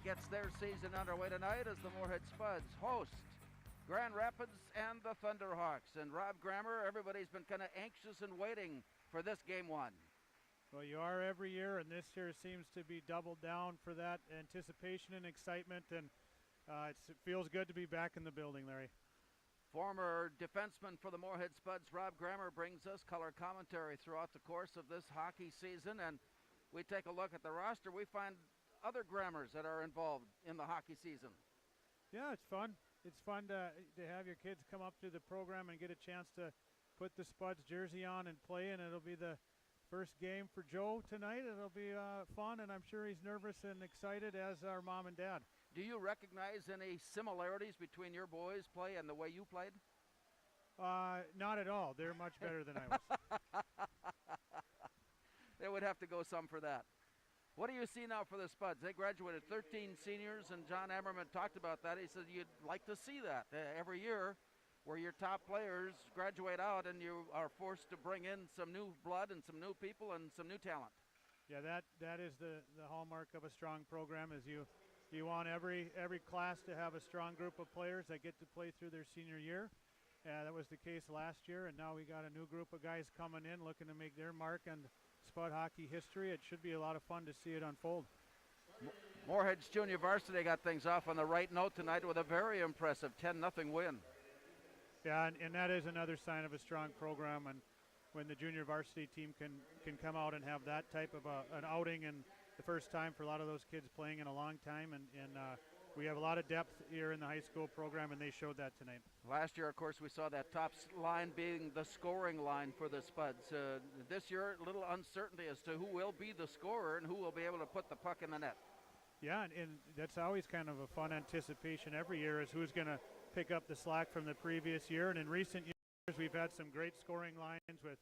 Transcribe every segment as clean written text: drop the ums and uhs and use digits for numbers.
gets their season underway tonight as the Moorhead Spuds host Grand Rapids and the Thunderhawks. And Rob Grammer, everybody's been kind of anxious and waiting for this game one. Well, you are every year, and this year seems to be doubled down for that anticipation and excitement, and it feels good to be back in the building, Larry. Former defenseman for the Moorhead Spuds, Rob Grammer, brings us color commentary throughout the course of this hockey season, and we take a look at the roster. We find other Grammers that are involved in the hockey season. Yeah, it's fun. It's fun to have your kids come up to the program and get a chance to put the Spuds jersey on and play, and it'll be the first game for Joe tonight. It'll be fun, and I'm sure he's nervous and excited, as are Mom and Dad. Do you recognize any similarities between your boys' play and the way you played? Not at all. They're much better than I was. They would have to go some for that. What do you see now for the Spuds? They graduated 13 seniors, and John Ammerman talked about that. He said you'd like to see that every year, where your top players graduate out and you are forced to bring in some new blood and some new people and some new talent. Yeah, that is the hallmark of a strong program, is you want every class to have a strong group of players that get to play through their senior year. That was the case last year, and now we got a new group of guys coming in looking to make their mark on Spud hockey history. It should be a lot of fun to see it unfold. Moorhead's junior varsity got things off on the right note tonight with a very impressive 10-0 win. Yeah, and that is another sign of a strong program, and when the junior varsity team can come out and have that type of an outing, and the first time for a lot of those kids playing in a long time, and we have a lot of depth here in the high school program, and they showed that tonight. Last year, of course, we saw that top line being the scoring line for the Spuds. This year, a little uncertainty as to who will be the scorer and who will be able to put the puck in the net. Yeah, and that's always kind of a fun anticipation every year, is who's going to pick up the slack from the previous year. And in recent years, we've had some great scoring lines with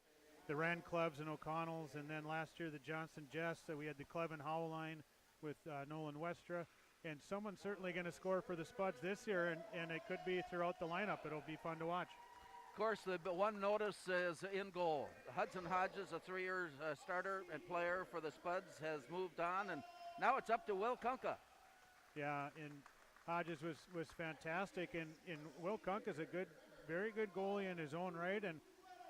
the Rand Clubs and O'Connells, and then last year the Johnson Jess. So we had the Cleve and Howell line with Nolan Westra. And someone's certainly going to score for the Spuds this year, and it could be throughout the lineup. It'll be fun to watch. Of course, the one notice is in goal. Hudson Hodges, a 3-year starter and player for the Spuds, has moved on, and now it's up to Will Kunka. Yeah, and Hodges was fantastic, and Will Kunka is a very good goalie in his own right, and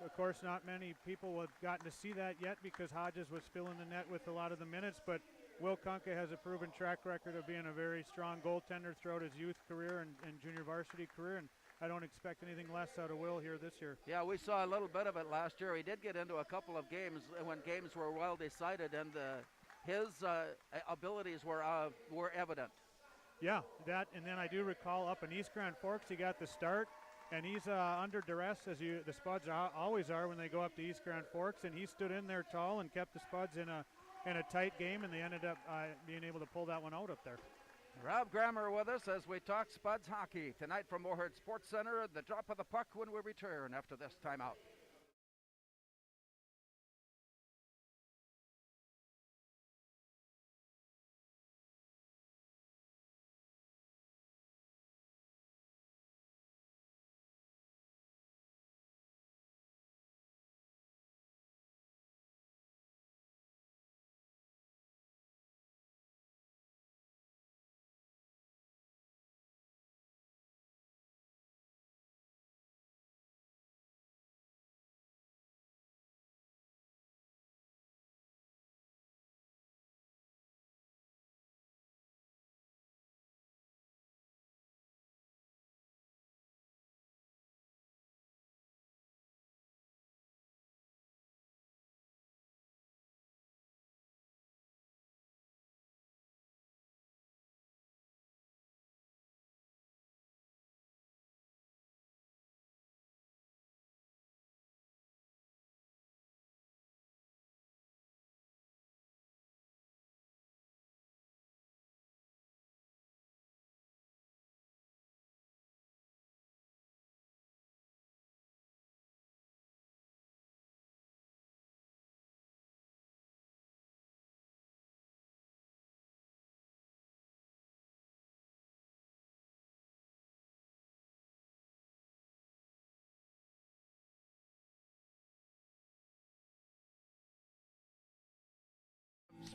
of course not many people have gotten to see that yet because Hodges was filling the net with a lot of the minutes, but Will Kunka has a proven track record of being a very strong goaltender throughout his youth career and junior varsity career, and I don't expect anything less out of Will here this year. Yeah, we saw a little bit of it last year. He did get into a couple of games when games were well decided, and his abilities were evident. Yeah, that, and then I do recall up in East Grand Forks he got the start, and he's under duress, as the Spuds always are when they go up to East Grand Forks, and he stood in there tall and kept the Spuds in a tight game, and they ended up being able to pull that one out up there. Rob Grammer with us as we talk Spuds hockey tonight from Moorhead Sports Center. The drop of the puck when we return after this timeout.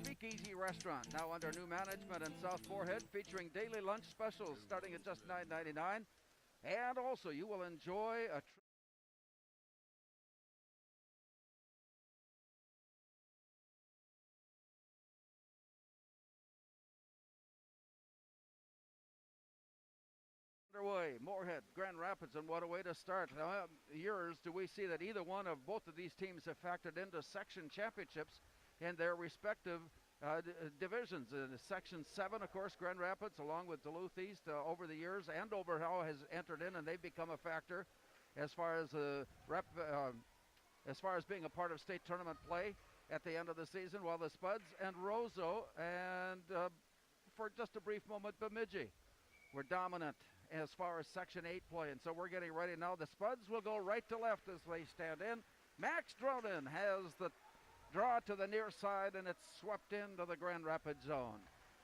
Speakeasy Restaurant, now under new management in South Moorhead, featuring daily lunch specials starting at just $9.99. And also, you will enjoy a underway. Moorhead, Grand Rapids, and what a way to start. Now, years do we see that either one of both of these teams have factored into section championships in their respective divisions. Section 7, of course, Grand Rapids, along with Duluth East, over the years, and Overhaul has entered in, and they've become a factor as far as being a part of state tournament play at the end of the season, while the Spuds and Roseau and for just a brief moment, Bemidji were dominant as far as Section 8 play. And so we're getting ready now. The Spuds will go right to left as they stand in. Max Dronin has the draw to the near side, and it's swept into the Grand Rapids zone.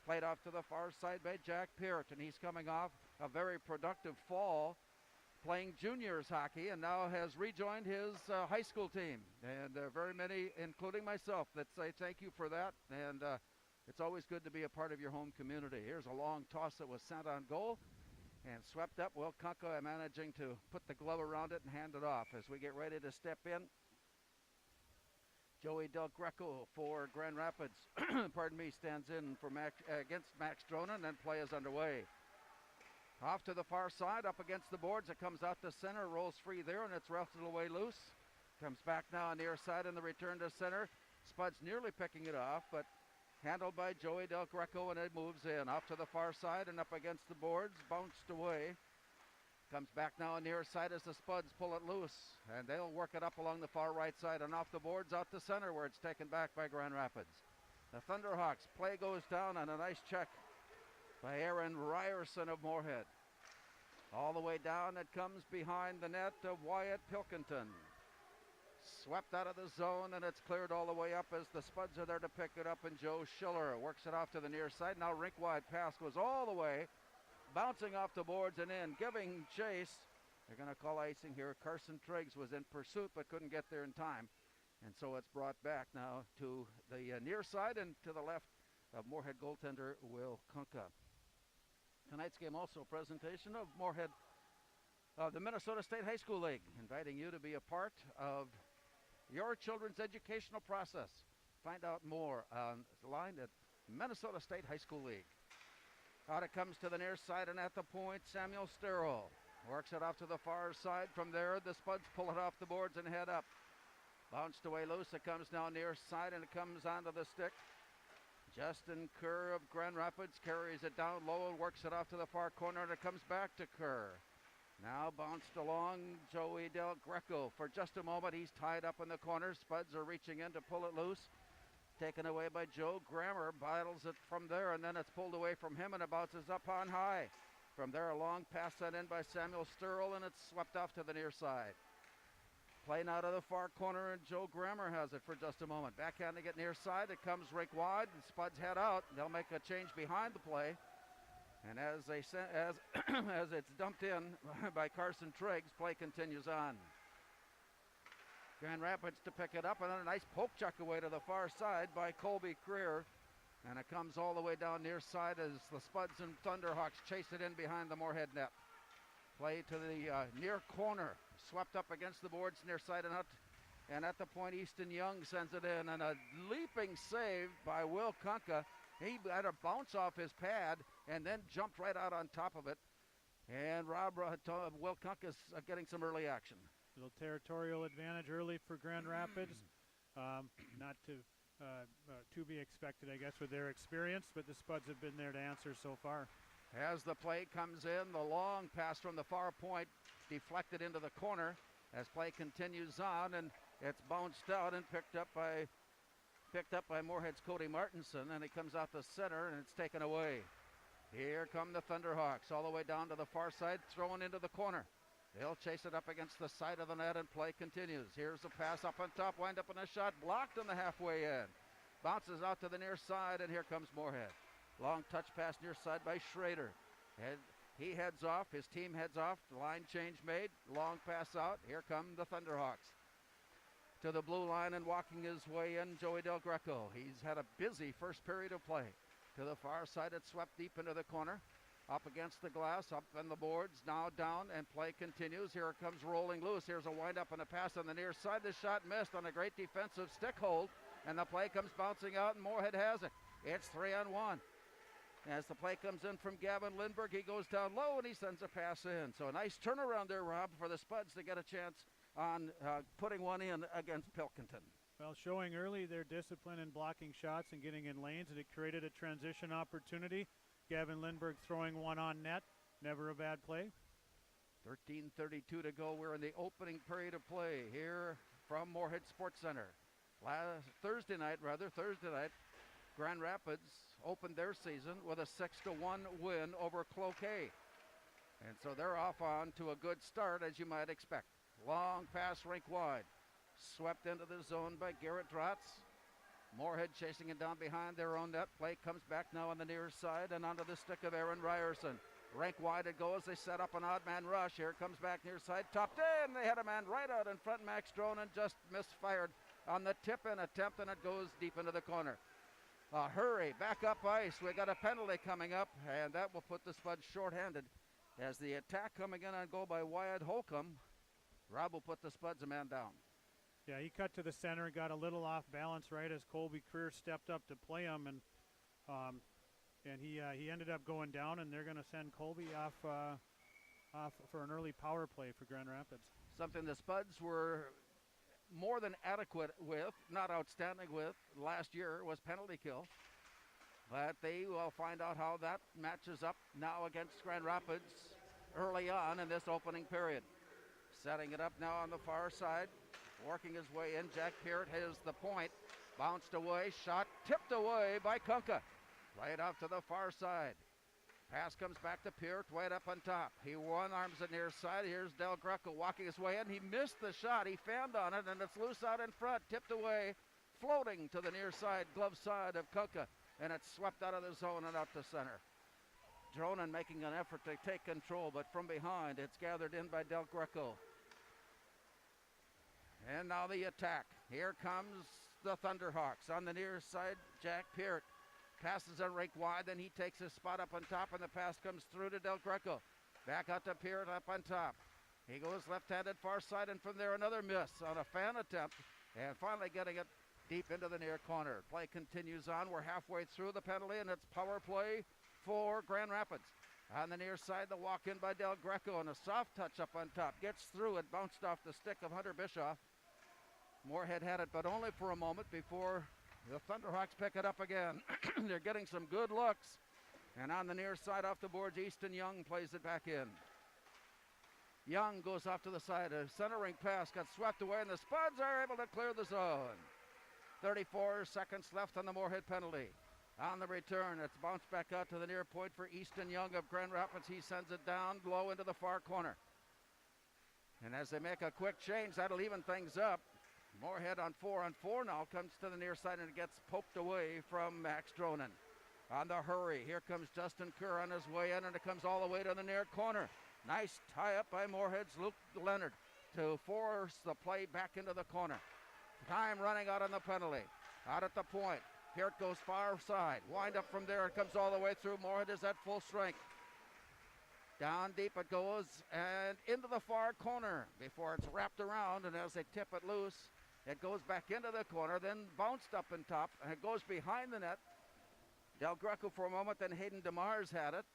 Played off to the far side by Jack Peart, and he's coming off a very productive fall playing juniors hockey, and now has rejoined his high school team. And very many, including myself, that say thank you for that. And it's always good to be a part of your home community. Here's a long toss that was sent on goal and swept up. Will Kunka managing to put the glove around it and hand it off as we get ready to step in. Joey Del Greco for Grand Rapids, stands in for against Max Dronin, and play is underway. Off to the far side, up against the boards. It comes out to center, rolls free there, and it's wrestled away loose. Comes back now on the near side in the return to center. Spuds nearly picking it off, but handled by Joey Del Greco, and it moves in. Off to the far side and up against the boards, bounced away. Comes back now on the near side as the Spuds pull it loose, and they'll work it up along the far right side and off the boards out to center, where it's taken back by Grand Rapids. The Thunderhawks play goes down on a nice check by Aaron Ryerson of Moorhead. All the way down, it comes behind the net of Wyatt Pilkington. Swept out of the zone, and it's cleared all the way up as the Spuds are there to pick it up, and Joe Schiller works it off to the near side. Now rink-wide pass goes all the way, bouncing off the boards and in, giving chase. They're going to call icing here. Carson Triggs was in pursuit but couldn't get there in time, and so it's brought back now to the near side and to the left of Moorhead goaltender Will Kunka. Tonight's game also a presentation of Moorhead, the Minnesota State High School League, inviting you to be a part of your children's educational process. Find out more on the line at Minnesota State High School League. Out it comes to the near side, and at the point, Samuel Sterl works it off to the far side. From there, the Spuds pull it off the boards and head up. Bounced away loose. It comes now near side, and it comes onto the stick. Justin Kerr of Grand Rapids carries it down low and works it off to the far corner, and it comes back to Kerr. Now bounced along Joey Del Greco. For just a moment, he's tied up in the corner. Spuds are reaching in to pull it loose. Taken away by Joe Grammer. Battles it from there, and then it's pulled away from him, and it bounces up on high. From there, a long pass sent in by Samuel Sterl, and it's swept off to the near side. Playing out of the far corner, and Joe Grammer has it for just a moment. Backhanding it near side. It comes rink wide, and Spuds head out. They'll make a change behind the play. And as it's dumped in by Carson Triggs, play continues on. Grand Rapids to pick it up, and then a nice poke check away to the far side by Colby Creer. And it comes all the way down near side as the Spuds and Thunderhawks chase it in behind the Moorhead net. Play to the near corner, swept up against the boards near side and out. And at the point, Easton Young sends it in, and a leaping save by Will Kunka. He had a bounce off his pad and then jumped right out on top of it. And Will Kunka's getting some early action. A little territorial advantage early for Grand Rapids. Not to be expected, I guess, with their experience, but the Spuds have been there to answer so far. As the play comes in, the long pass from the far point deflected into the corner as play continues on, and it's bounced out and picked up by Moorhead's Cody Martinson, and it comes out the center, and it's taken away. Here come the Thunderhawks all the way down to the far side, thrown into the corner. They'll chase it up against the side of the net, and play continues. Here's a pass up on top, wind up in a shot, blocked on the halfway end. Bounces out to the near side, and here comes Moorhead. Long touch pass near side by Schrader. And he heads off, his team heads off, line change made, long pass out. Here come the Thunderhawks. to the blue line and walking his way in, Joey Del Greco. He's had a busy first period of play. To the far side, it's swept deep into the corner. Up against the glass, up on the boards, now down, and play continues. Here it comes rolling loose. Here's a wind-up and a pass on the near side. The shot missed on a great defensive stick hold, and the play comes bouncing out, and Moorhead has it. It's 3-on-1. As the play comes in from Gavin Lindberg, he goes down low, and he sends a pass in. So a nice turnaround there, Rob, for the Spuds to get a chance on putting one in against Pilkington. Well, showing early their discipline in blocking shots and getting in lanes, and it created a transition opportunity. Gavin Lindberg throwing one on net. Never a bad play. 13:32 to go. We're in the opening period of play here from Moorhead Sports Center. Thursday night, Grand Rapids opened their season with a 6-1 win over Cloquet. And so they're off on to a good start, as you might expect. Long pass rink wide. Swept into the zone by Garrett Drotz. Moorhead chasing it down behind their own net. Play comes back now on the near side and onto the stick of Aaron Ryerson. Rink wide it goes. They set up an odd man rush. Here it comes back near side. Topped in. They had a man right out in front. Max Dronen just misfired on the tip-in attempt, and it goes deep into the corner. Hurry, back up ice. We got a penalty coming up, and that will put the Spuds shorthanded. As the attack coming in on goal by Wyatt Holcomb, Rob will put the Spuds a man down. Yeah, he cut to the center, got a little off balance right as Colby Creer stepped up to play him, and he ended up going down, and they're going to send Colby off for an early power play for Grand Rapids. Something the Spuds were more than adequate with, not outstanding with, last year was penalty kill. But they will find out how that matches up now against Grand Rapids early on in this opening period. Setting it up now on the far side. Working his way in, Jack Peart has the point. Bounced away, shot tipped away by Kunka. Right out to the far side. Pass comes back to Peart, right up on top. He one-arms it near side. Here's Del Greco walking his way in. He missed the shot. He fanned on it, and it's loose out in front. Tipped away, floating to the near side, glove side of Kunka. And it's swept out of the zone and out to center. Dronen making an effort to take control, but from behind, it's gathered in by Del Greco. And now the attack. Here comes the Thunderhawks. On the near side, Jack Peart passes a rink wide, then he takes his spot up on top, and the pass comes through to Del Greco. Back out to Peart up on top. He goes left-handed far side, and from there another miss on a fan attempt, and finally getting it deep into the near corner. Play continues on. We're halfway through the penalty, and it's power play for Grand Rapids. On the near side, the walk in by Del Greco, and a soft touch up on top. Gets through it, bounced off the stick of Hunter Bischoff. Moorhead had it, but only for a moment before the Thunderhawks pick it up again. They're getting some good looks. And on the near side off the boards, Easton Young plays it back in. Young goes off to the side. A centering pass got swept away, and the Spuds are able to clear the zone. 34 seconds left on the Moorhead penalty. On the return, it's bounced back out to the near point for Easton Young of Grand Rapids. He sends it down low into the far corner. And as they make a quick change, that'll even things up. Moorhead on 4-on-4 now comes to the near side, and it gets poked away from Max Dronen. On the hurry, here comes Justin Kerr on his way in, and it comes all the way to the near corner. Nice tie-up by Moorhead's Luke Leonard to force the play back into the corner. Time running out on the penalty. Out at the point. Peart goes far side. Wind up from there. It comes all the way through. Moorhead is at full strength. Down deep it goes and into the far corner before it's wrapped around. And as they tip it loose, it goes back into the corner, then bounced up and top, and it goes behind the net. Del Greco for a moment, then Hayden DeMars had it.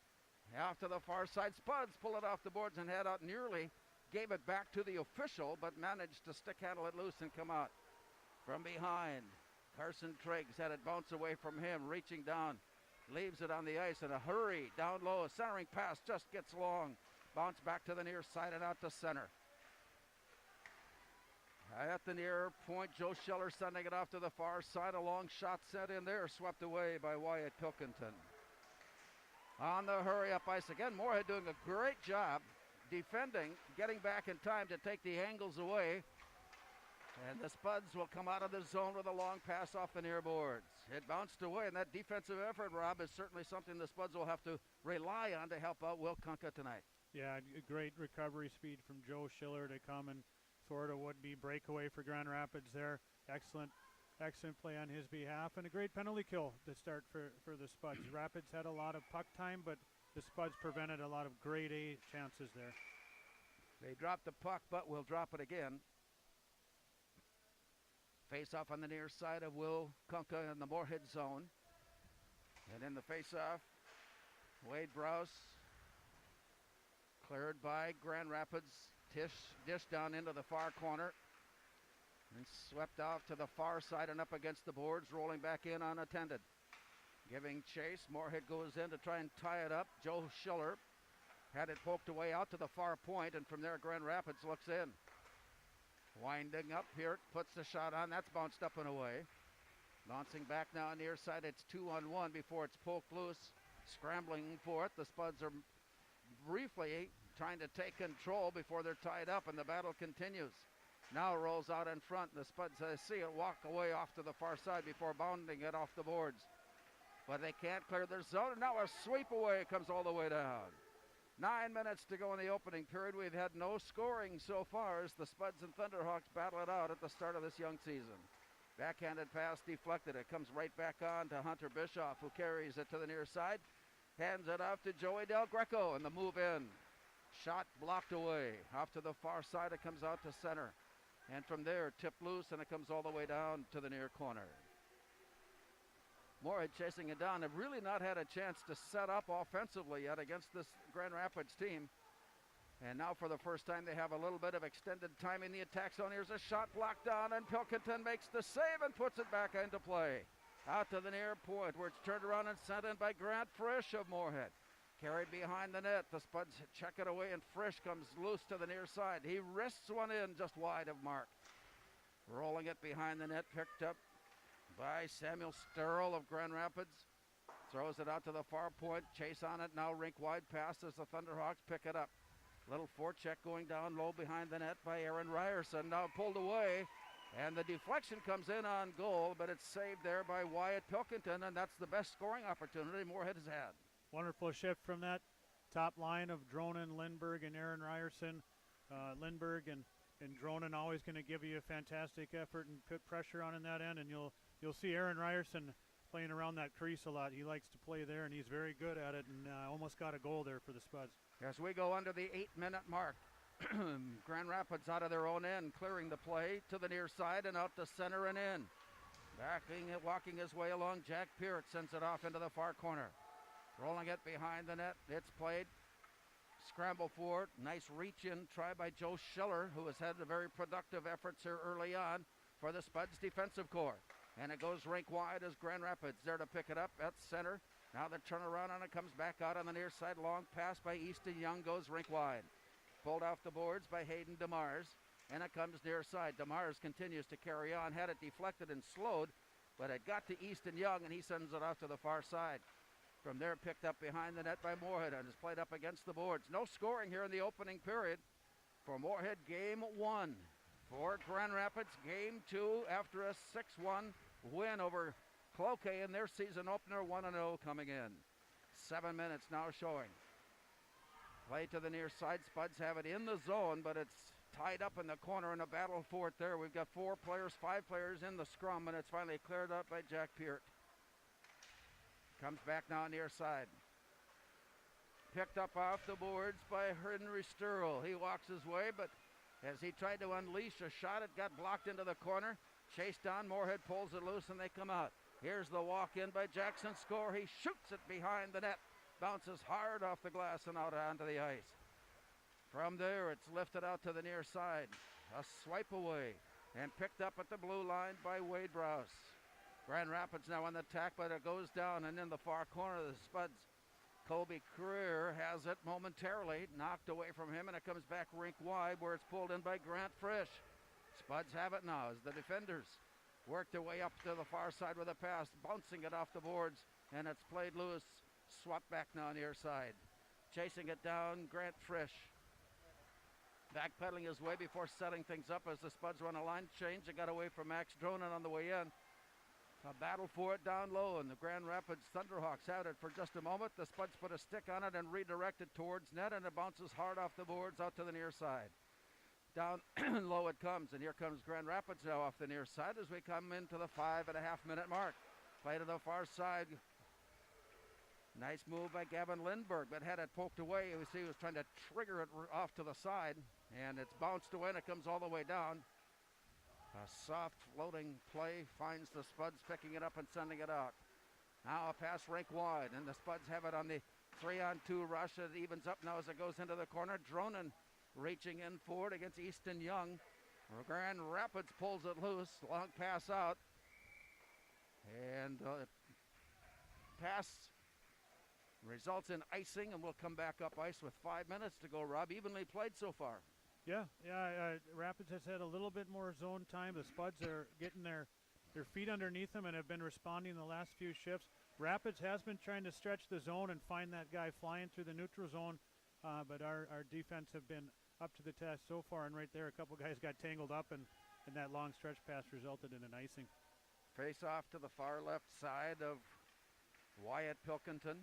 Off to the far side. Spuds pull it off the boards and head out. Nearly gave it back to the official, but managed to stick handle it loose and come out. From behind, Carson Triggs had it bounce away from him, reaching down. Leaves it on the ice in a hurry. Down low, a centering pass just gets long. Bounce back to the near side and out to center. At the near point, Joe Schiller sending it off to the far side. A long shot sent in there, swept away by Wyatt Pilkington. On the hurry-up ice again, Moorhead doing a great job defending, getting back in time to take the angles away. And the Spuds will come out of the zone with a long pass off the near boards. It bounced away, and that defensive effort, Rob, is certainly something the Spuds will have to rely on to help out Will Kunka tonight. Yeah, a great recovery speed from Joe Schiller to come and sort of would-be breakaway for Grand Rapids there. Excellent play on his behalf, and a great penalty kill to start for the Spuds. Rapids had a lot of puck time, but the Spuds prevented a lot of grade A chances there. They dropped the puck, but will drop it again. Face-off on the near side of Will Kunka in the Moorhead zone. And in the face-off, Wade Browse cleared by Grand Rapids. Dish down into the far corner. And swept off to the far side and up against the boards, rolling back in unattended. Giving chase, Moorhead goes in to try and tie it up. Joe Schiller had it poked away out to the far point, and from there Grand Rapids looks in. Winding up here, puts the shot on, that's bounced up and away. Bouncing back now on the near side, it's 2-on-1 before it's poked loose. Scrambling for it, the Spuds are briefly trying to take control before they're tied up, and the battle continues. Now rolls out in front. The Spuds see it walk away off to the far side before bounding it off the boards. But they can't clear their zone. And now a sweep away comes all the way down. 9 minutes to go in the opening period. We've had no scoring so far as the Spuds and Thunderhawks battle it out at the start of this young season. Backhanded pass deflected. It comes right back on to Hunter Bischoff, who carries it to the near side. Hands it off to Joey Del Greco, and the move in. Shot blocked away. Off to the far side, it comes out to center. And from there, tipped loose, and it comes all the way down to the near corner. Moorhead chasing it down. Have really not had a chance to set up offensively yet against this Grand Rapids team. And now for the first time, they have a little bit of extended time in the attack zone. Here's a shot blocked down, and Pilkington makes the save and puts it back into play. Out to the near point, where it's turned around and sent in by Grant Frisch of Moorhead. Carried behind the net. The Spuds check it away, and Frisch comes loose to the near side. He wrists one in just wide of mark. Rolling it behind the net, picked up by Samuel Sterl of Grand Rapids. Throws it out to the far point. Chase on it now, rink wide pass as the Thunderhawks pick it up. Little forecheck going down low behind the net by Aaron Ryerson. Now pulled away, and the deflection comes in on goal, but it's saved there by Wyatt Pilkington, and that's the best scoring opportunity Moorhead has had. Wonderful shift from that top line of Dronen, Lindberg, and Aaron Ryerson. Lindberg and Dronen always going to give you a fantastic effort and put pressure on in that end, and you'll see Aaron Ryerson playing around that crease a lot. He likes to play there, and he's very good at it, and almost got a goal there for the Spuds. As we go under the 8-minute mark, Grand Rapids out of their own end, clearing the play to the near side and out to center and in. Walking his way along, Jack Peart sends it off into the far corner. Rolling it behind the net, it's played. Scramble for it, nice reach in, try by Joe Schiller, who has had a very productive efforts here early on for the Spuds defensive core. And it goes rink wide as Grand Rapids there to pick it up at center. Now the turnaround on it comes back out on the near side. Long pass by Easton Young goes rink wide. Pulled off the boards by Hayden DeMars. And it comes near side. DeMars continues to carry on. Had it deflected and slowed, but it got to Easton Young, and he sends it off to the far side. From there, picked up behind the net by Moorhead and is played up against the boards. No scoring here in the opening period for Moorhead. Game 1. For Grand Rapids, Game 2 after a 6-1 win over Cloquet in their season opener, 1-0 coming in. 7 minutes now showing. Play to the near side. Spuds have it in the zone, but it's tied up in the corner in a battle for it there. We've got 5 players in the scrum, and it's finally cleared up by Jack Peart. Comes back now near side. Picked up off the boards by Henry Sturl. He walks his way, but as he tried to unleash a shot, it got blocked into the corner. Chased down, Moorhead pulls it loose, and they come out. Here's the walk in by Jackson Score. He shoots it behind the net. Bounces hard off the glass and out onto the ice. From there, it's lifted out to the near side. A swipe away and picked up at the blue line by Wade Browse. Grand Rapids now on the attack, but it goes down, and in the far corner of the Spuds, Colby Creer has it momentarily, knocked away from him, and it comes back rink wide where it's pulled in by Grant Frisch. Spuds have it now as the defenders work their way up to the far side with a pass, bouncing it off the boards, and it's played loose. Swept back now near side. Chasing it down, Grant Frisch. Backpedaling his way before setting things up as the Spuds run a line change. It got away from Max Dronen on the way in. A battle for it down low, and the Grand Rapids Thunderhawks had it for just a moment. The Spuds put a stick on it and redirected towards net, and it bounces hard off the boards out to the near side. Down low it comes, and here comes Grand Rapids now off the near side as we come into the 5.5-minute mark. Play to the far side. Nice move by Gavin Lindberg, but had it poked away. You see he was trying to trigger it off to the side, and it's bounced away, and it comes all the way down. A soft floating play finds the Spuds picking it up and sending it out. Now a pass rink wide, and the Spuds have it on the 3-on-2 rush. It evens up now as it goes into the corner. Dronin reaching in forward against Easton Young. Grand Rapids pulls it loose. Long pass out. And pass results in icing, and we'll come back up ice with 5 minutes to go, Rob. Evenly played so far. Yeah. Rapids has had a little bit more zone time. The Spuds are getting their feet underneath them and have been responding the last few shifts. Rapids has been trying to stretch the zone and find that guy flying through the neutral zone, but our defense have been up to the test so far, and right there a couple guys got tangled up, and that long stretch pass resulted in an icing. Face off to the far left side of Wyatt Pilkington.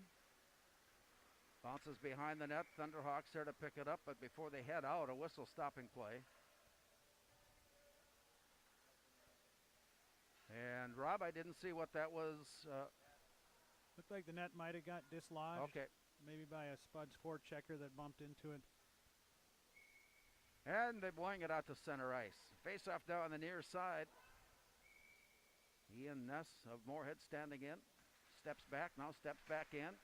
Bounces behind the net. Thunderhawks there to pick it up, but before they head out, a whistle stopping play. And Rob, I didn't see what that was. Looked like the net might have got dislodged. Okay. Maybe by a Spuds forechecker that bumped into it. And they're blowing it out to center ice. Face off now on the near side. Ian Ness of Moorhead standing in. Steps back, now steps back in.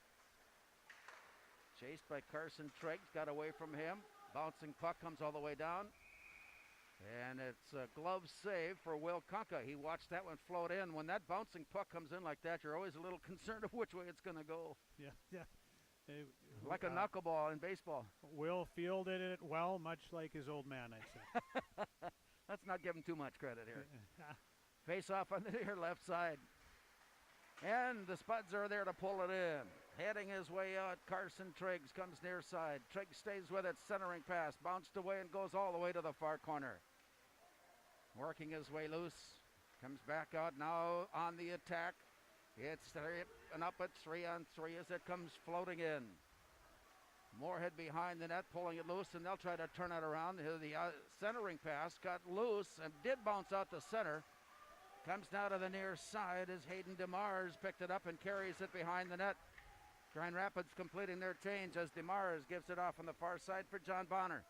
Chased by Carson Triggs, got away from him. Bouncing puck comes all the way down. And it's a glove save for Will Kunka. He watched that one float in. When that bouncing puck comes in like that, you're always a little concerned of which way it's going to go. Yeah. Like a knuckleball in baseball. Will fielded it well, much like his old man, I'd say. Let's not give him too much credit here. Face off on the near left side. And the Spuds are there to pull it in. Heading his way out, Carson Triggs comes near side. Triggs stays with it, centering pass. Bounced away and goes all the way to the far corner. Working his way loose. Comes back out now on the attack. It's and up at 3-on-3 as it comes floating in. Moorhead behind the net, pulling it loose, and they'll try to turn it around. The centering pass got loose and did bounce out to center. Comes now to the near side as Hayden DeMars picked it up and carries it behind the net. Grand Rapids completing their change as DeMars gives it off on the far side for John Bonner.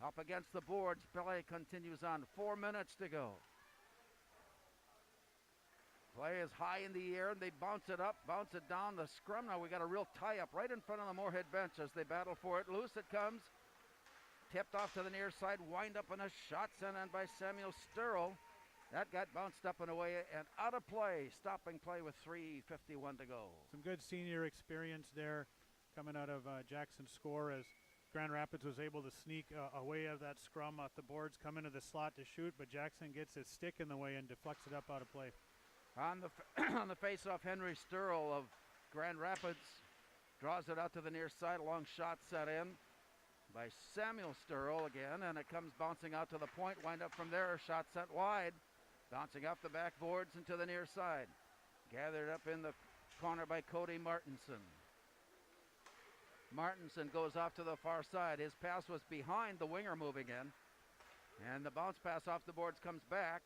Up against the boards, play continues on. 4 minutes to go. Play is high in the air, and they bounce it up, bounce it down. The scrum now, we got a real tie-up right in front of the Moorhead bench as they battle for it. Loose it comes. Tipped off to the near side, wind up in a shot sent in by Samuel Sturl. That got bounced up and away and out of play. Stopping play with 3:51 to go. Some good senior experience there coming out of Jackson's score as Grand Rapids was able to sneak away of that scrum off the boards, come into the slot to shoot, but Jackson gets his stick in the way and deflects it up out of play. On the face-off, Henry Sturl of Grand Rapids draws it out to the near side. A long shot set in by Samuel Sturl again, and it comes bouncing out to the point. Wind up from there, shot sent wide. Bouncing off the backboards and to the near side. Gathered up in the corner by Cody Martinson. Martinson goes off to the far side. His pass was behind the winger moving in. And the bounce pass off the boards comes back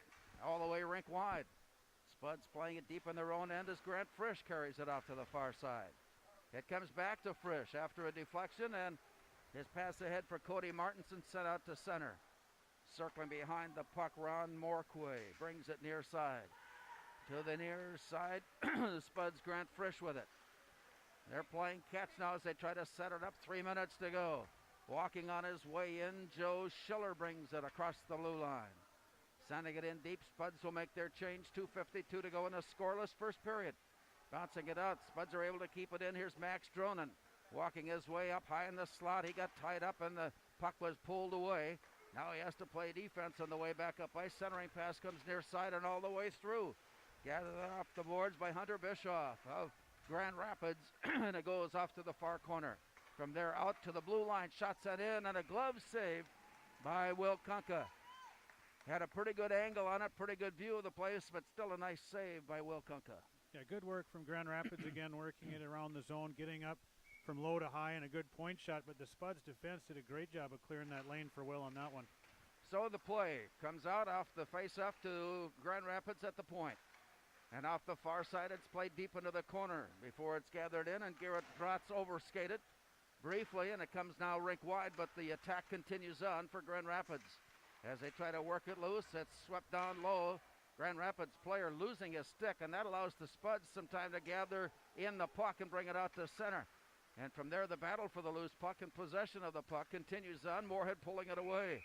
all the way rink wide. Spuds playing it deep in their own end as Grant Frisch carries it off to the far side. It comes back to Frisch after a deflection, and his pass ahead for Cody Martinson sent out to center. Circling behind the puck, Ron Morquay brings it near side. To the near side, the Spuds, Grant Frisch with it. They're playing catch now as they try to set it up. 3 minutes to go. Walking on his way in, Joe Schiller brings it across the blue line. Sending it in deep, Spuds will make their change. 2:52 to go in a scoreless first period. Bouncing it out, Spuds are able to keep it in. Here's Max Dronin walking his way up high in the slot. He got tied up and the puck was pulled away. Now he has to play defense on the way back up ice. Centering pass comes near side and all the way through. Gathered off the boards by Hunter Bischoff of Grand Rapids, and it goes off to the far corner. From there out to the blue line, shot sent in, and a glove save by Will Kunka. Had a pretty good angle on it, pretty good view of the place, but still a nice save by Will Kunka. Yeah, good work from Grand Rapids again, working it around the zone, getting up from low to high and a good point shot, but the Spuds defense did a great job of clearing that lane for Will on that one. So the play comes out off the face-off to Grand Rapids at the point. And off the far side, it's played deep into the corner before it's gathered in, and Garrett Trotz overskated briefly, and it comes now rink wide, but the attack continues on for Grand Rapids. As they try to work it loose, it's swept down low. Grand Rapids player losing his stick, and that allows the Spuds some time to gather in the puck and bring it out to center. And from there, the battle for the loose puck and possession of the puck continues on. Moorhead pulling it away.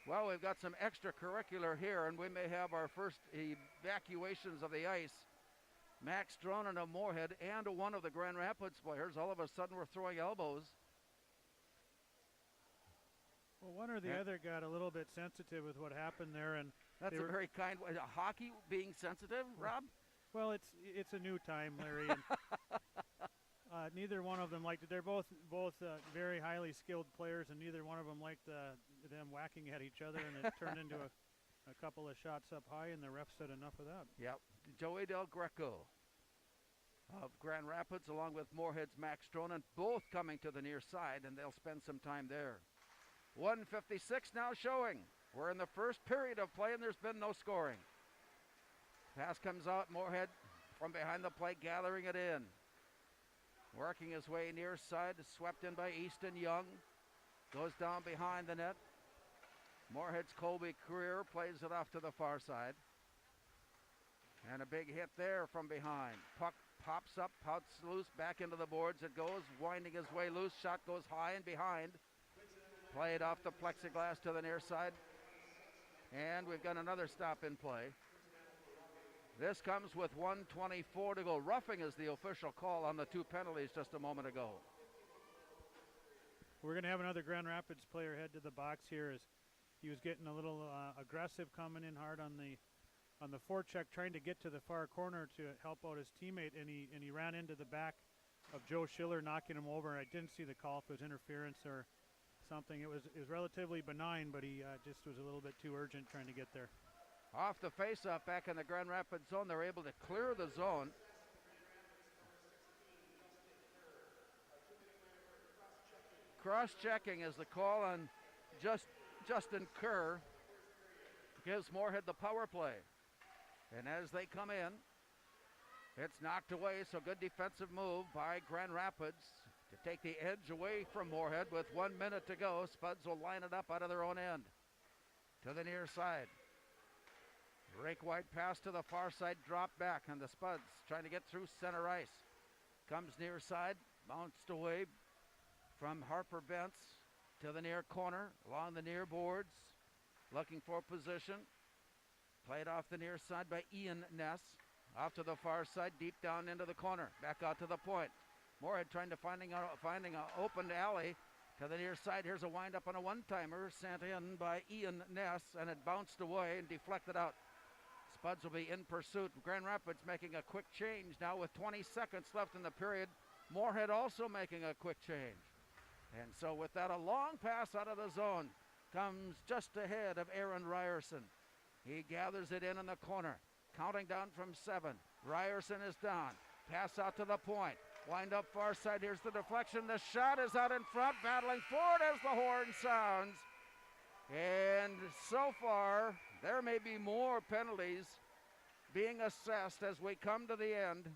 Well, we've got some extracurricular here, and we may have our first evacuations of the ice. Max Dronen of Moorhead and one of the Grand Rapids players, all of a sudden we're throwing elbows. Well, one or the other got a little bit sensitive with what happened there, and that's a very kind way. Hockey being sensitive, Rob? Well, it's a new time, Larry. And neither one of them liked it. They're both very highly skilled players, and neither one of them liked them whacking at each other, and it turned into a couple of shots up high, and the ref said enough of that. Yep. Joey Del Greco of Grand Rapids, along with Moorhead's Max Dronen, both coming to the near side, and they'll spend some time there. 1:56 now showing. We're in the first period of play, and there's been no scoring. Pass comes out, Moorhead from behind the plate, gathering it in. Working his way near side, swept in by Easton Young. Goes down behind the net. Moorhead's Colby Career plays it off to the far side. And a big hit there from behind. Puck pops up, pouts loose, back into the boards it goes, winding his way loose. Shot goes high and behind. Played off the plexiglass to the near side. And we've got another stop in play. This comes with 1:24 to go. Roughing is the official call on the two penalties just a moment ago. We're going to have another Grand Rapids player head to the box here as he was getting a little aggressive, coming in hard on the forecheck, trying to get to the far corner to help out his teammate, and he ran into the back of Joe Schiller, knocking him over. I didn't see the call if it was interference or something. It was relatively benign, but he just was a little bit too urgent trying to get there. Off the face-off back in the Grand Rapids zone, they're able to clear the zone. Cross-checking is the call on Justin Kerr. Gives Moorhead the power play. And as they come in, it's knocked away, so good defensive move by Grand Rapids to take the edge away from Moorhead with 1 minute to go. Spuds will line it up out of their own end. To the near side. Rake wide pass to the far side, drop back, and the Spuds trying to get through center ice. Comes near side, bounced away from Harper Bentz to the near corner, along the near boards, looking for position. Played off the near side by Ian Ness. Off to the far side, deep down into the corner, back out to the point. Moorhead trying to finding an open alley to the near side. Here's a wind-up on a one-timer sent in by Ian Ness, and it bounced away and deflected out. Spuds will be in pursuit. Grand Rapids making a quick change now with 20 seconds left in the period. Moorhead also making a quick change. And so with that, a long pass out of the zone comes just ahead of Aaron Ryerson. He gathers it in the corner, counting down from 7. Ryerson is down. Pass out to the point. Wind up far side. Here's the deflection. The shot is out in front, battling forward as the horn sounds. And so far, there may be more penalties being assessed as we come to the end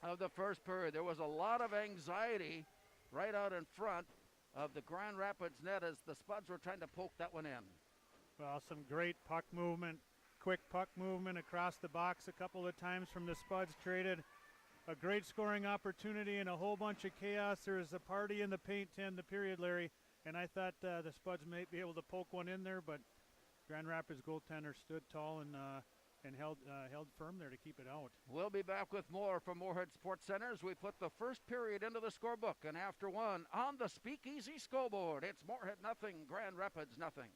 of the first period. There was a lot of anxiety right out in front of the Grand Rapids net as the Spuds were trying to poke that one in. Well, some great puck movement, quick puck movement across the box a couple of times from the Spuds. Created a great scoring opportunity and a whole bunch of chaos. There was a party in the paint to end the period, Larry, and I thought the Spuds may be able to poke one in there, but Grand Rapids goaltender stood tall and held firm there to keep it out. We'll be back with more from Moorhead Sports Center as we put the first period into the scorebook. And after one, on the Speakeasy scoreboard, it's Moorhead nothing, Grand Rapids nothing.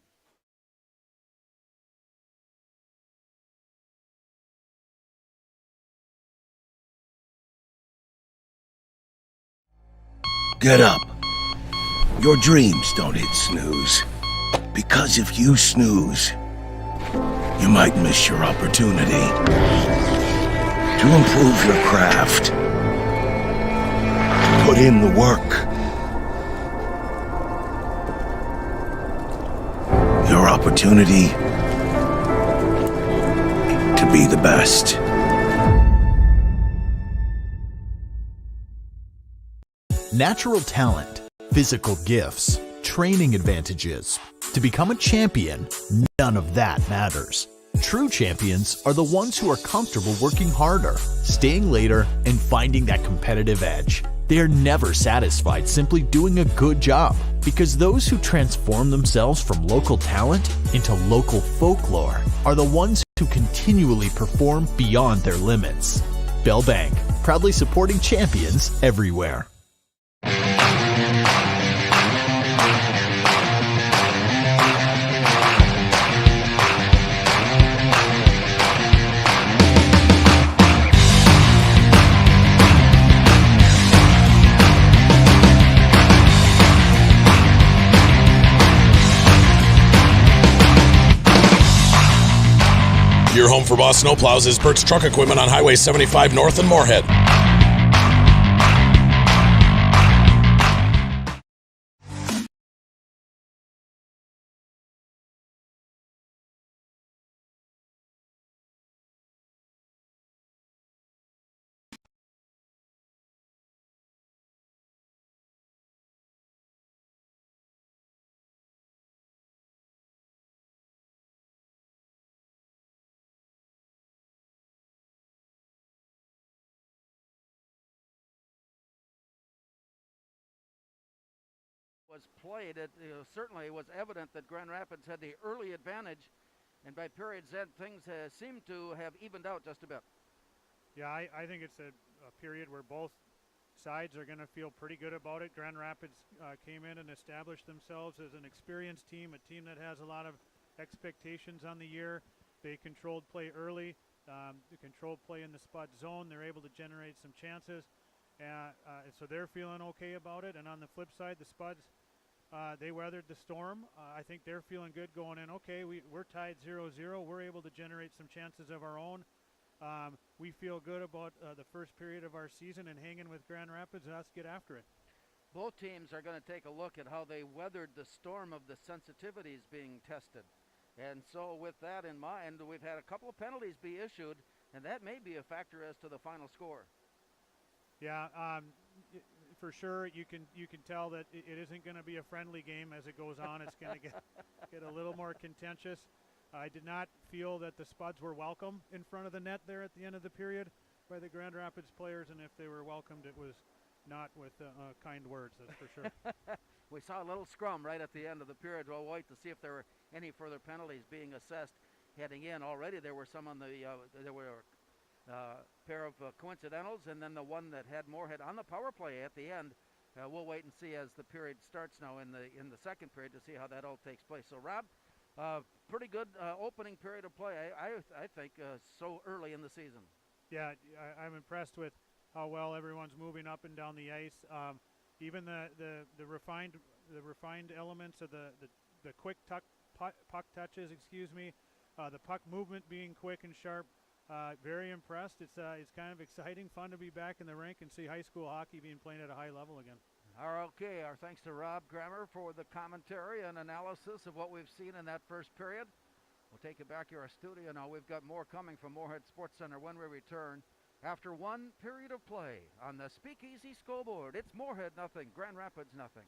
Get up. Your dreams don't hit snooze. Because if you snooze, you might miss your opportunity to improve your craft, put in the work. Your opportunity to be the best. Natural talent, physical gifts, training advantages. To become a champion, none of that matters. True champions are the ones who are comfortable working harder, staying later, and finding that competitive edge. They are never satisfied simply doing a good job, because those who transform themselves from local talent into local folklore are the ones who continually perform beyond their limits. Bell Bank, proudly supporting champions everywhere. Your home for Boss Snowplows is Bert's Truck Equipment on Highway 75 North in Moorhead. Was played, it certainly was evident that Grand Rapids had the early advantage, and by period's end, things seemed to have evened out just a bit. Yeah, I think it's a period where both sides are going to feel pretty good about it. Grand Rapids came in and established themselves as an experienced team, a team that has a lot of expectations on the year. They controlled play early, they controlled play in the spot zone. They're able to generate some chances, so they're feeling okay about it. And on the flip side, the Spuds, they weathered the storm. I think they're feeling good going in. Okay, we're tied 0-0. We're able to generate some chances of our own. We feel good about the first period of our season and hanging with Grand Rapids, and let's get after it. Both teams are going to take a look at how they weathered the storm of the sensitivities being tested. And so with that in mind, we've had a couple of penalties be issued, and that may be a factor as to the final score. Yeah, for sure, you can tell that it isn't going to be a friendly game as it goes on. It's going to get a little more contentious. I did not feel that the Spuds were welcome in front of the net there at the end of the period by the Grand Rapids players, and if they were welcomed, it was not with kind words, that's for sure. We saw a little scrum right at the end of the period. We'll wait to see if there were any further penalties being assessed heading in. Already there were some on the there were pair of coincidentals, and then the one that had Moorhead on the power play at the end. We'll wait and see as the period starts now in the second period to see how that all takes place. So Rob, pretty good opening period of play, I think, so early in the season. Yeah, I'm impressed with how well everyone's moving up and down the ice. Even the refined elements of the quick puck touches, the puck movement being quick and sharp. Very impressed. It's kind of exciting, fun to be back in the rink and see high school hockey being played at a high level again. Okay, our thanks to Rob Grammer for the commentary and analysis of what we've seen in that first period. We'll take it back to our studio now. We've got more coming from Moorhead Sports Center when we return. After one period of play on the Speakeasy scoreboard, it's Moorhead nothing, Grand Rapids nothing.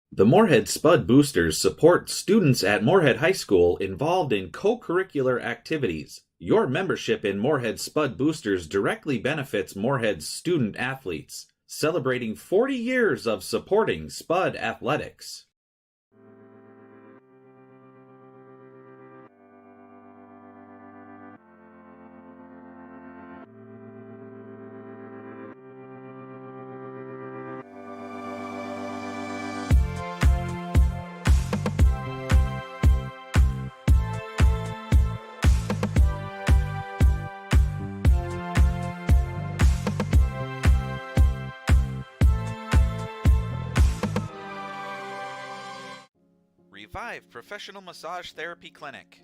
The Moorhead Spud Boosters support students at Moorhead High School involved in co-curricular activities. Your membership in Moorhead Spud Boosters directly benefits Moorhead's student athletes, celebrating 40 years of supporting Spud athletics. Revive Professional Massage Therapy Clinic.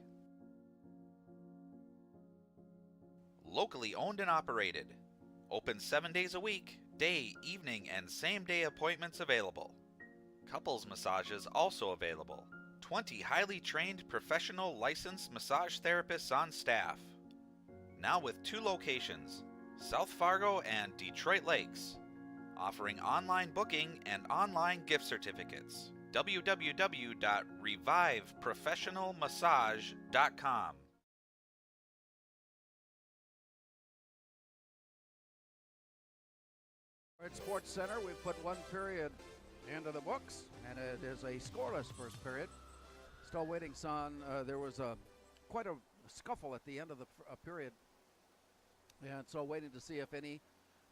Locally owned and operated. Open 7 days a week, day, evening, and same-day appointments available. Couples massages also available. 20 highly trained professional licensed massage therapists on staff. Now with 2 locations, South Fargo and Detroit Lakes. Offering online booking and online gift certificates. www.reviveprofessionalmassage.com. At Sports Center, we've put one period into the books, and it is a scoreless first period. Still waiting, son. There was quite a scuffle at the end of the period, and so waiting to see if any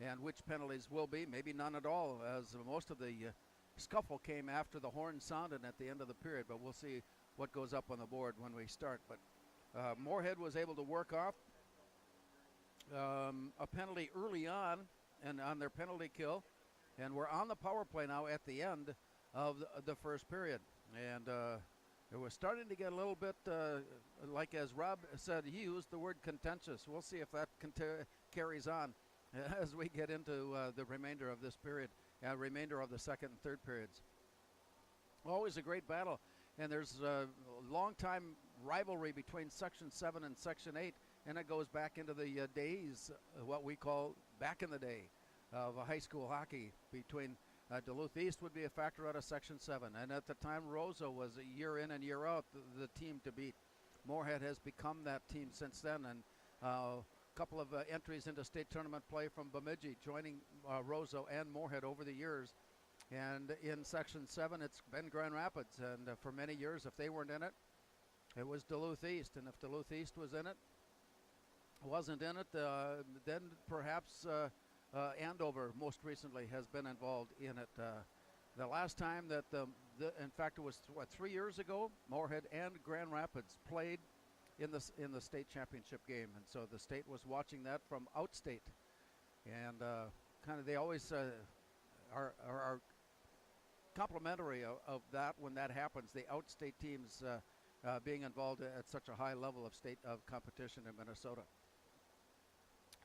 and which penalties will be. Maybe none at all, as most of the scuffle came after the horn sounded at the end of the period, but we'll see what goes up on the board when we start. But Moorhead was able to work off a penalty early on, and on their penalty kill, and we're on the power play now at the end of the first period. And it was starting to get a little bit, like as Rob said, he used the word contentious. We'll see if that carries on as we get into the remainder of this period, remainder of the second and third periods. Always a great battle, and there's a long-time rivalry between Section 7 and Section 8, and it goes back into the days, what we call back in the day of high school hockey between Duluth East would be a factor out of Section 7. And at the time, Rosa was a year in and year out the team to beat. Moorhead has become that team since then, and a couple of entries into state tournament play from Bemidji, joining Rosa and Moorhead over the years. And in Section 7, it's been Grand Rapids, and for many years, if they weren't in it, it was Duluth East. And if Duluth East was in it, wasn't in it, then perhaps Andover most recently has been involved in it. The last time that, in fact, it was 3 years ago, Moorhead and Grand Rapids played in the state championship game, and so the state was watching that from outstate, and kind of they always are complimentary of that when that happens. The outstate teams being involved at such a high level of state of competition in Minnesota.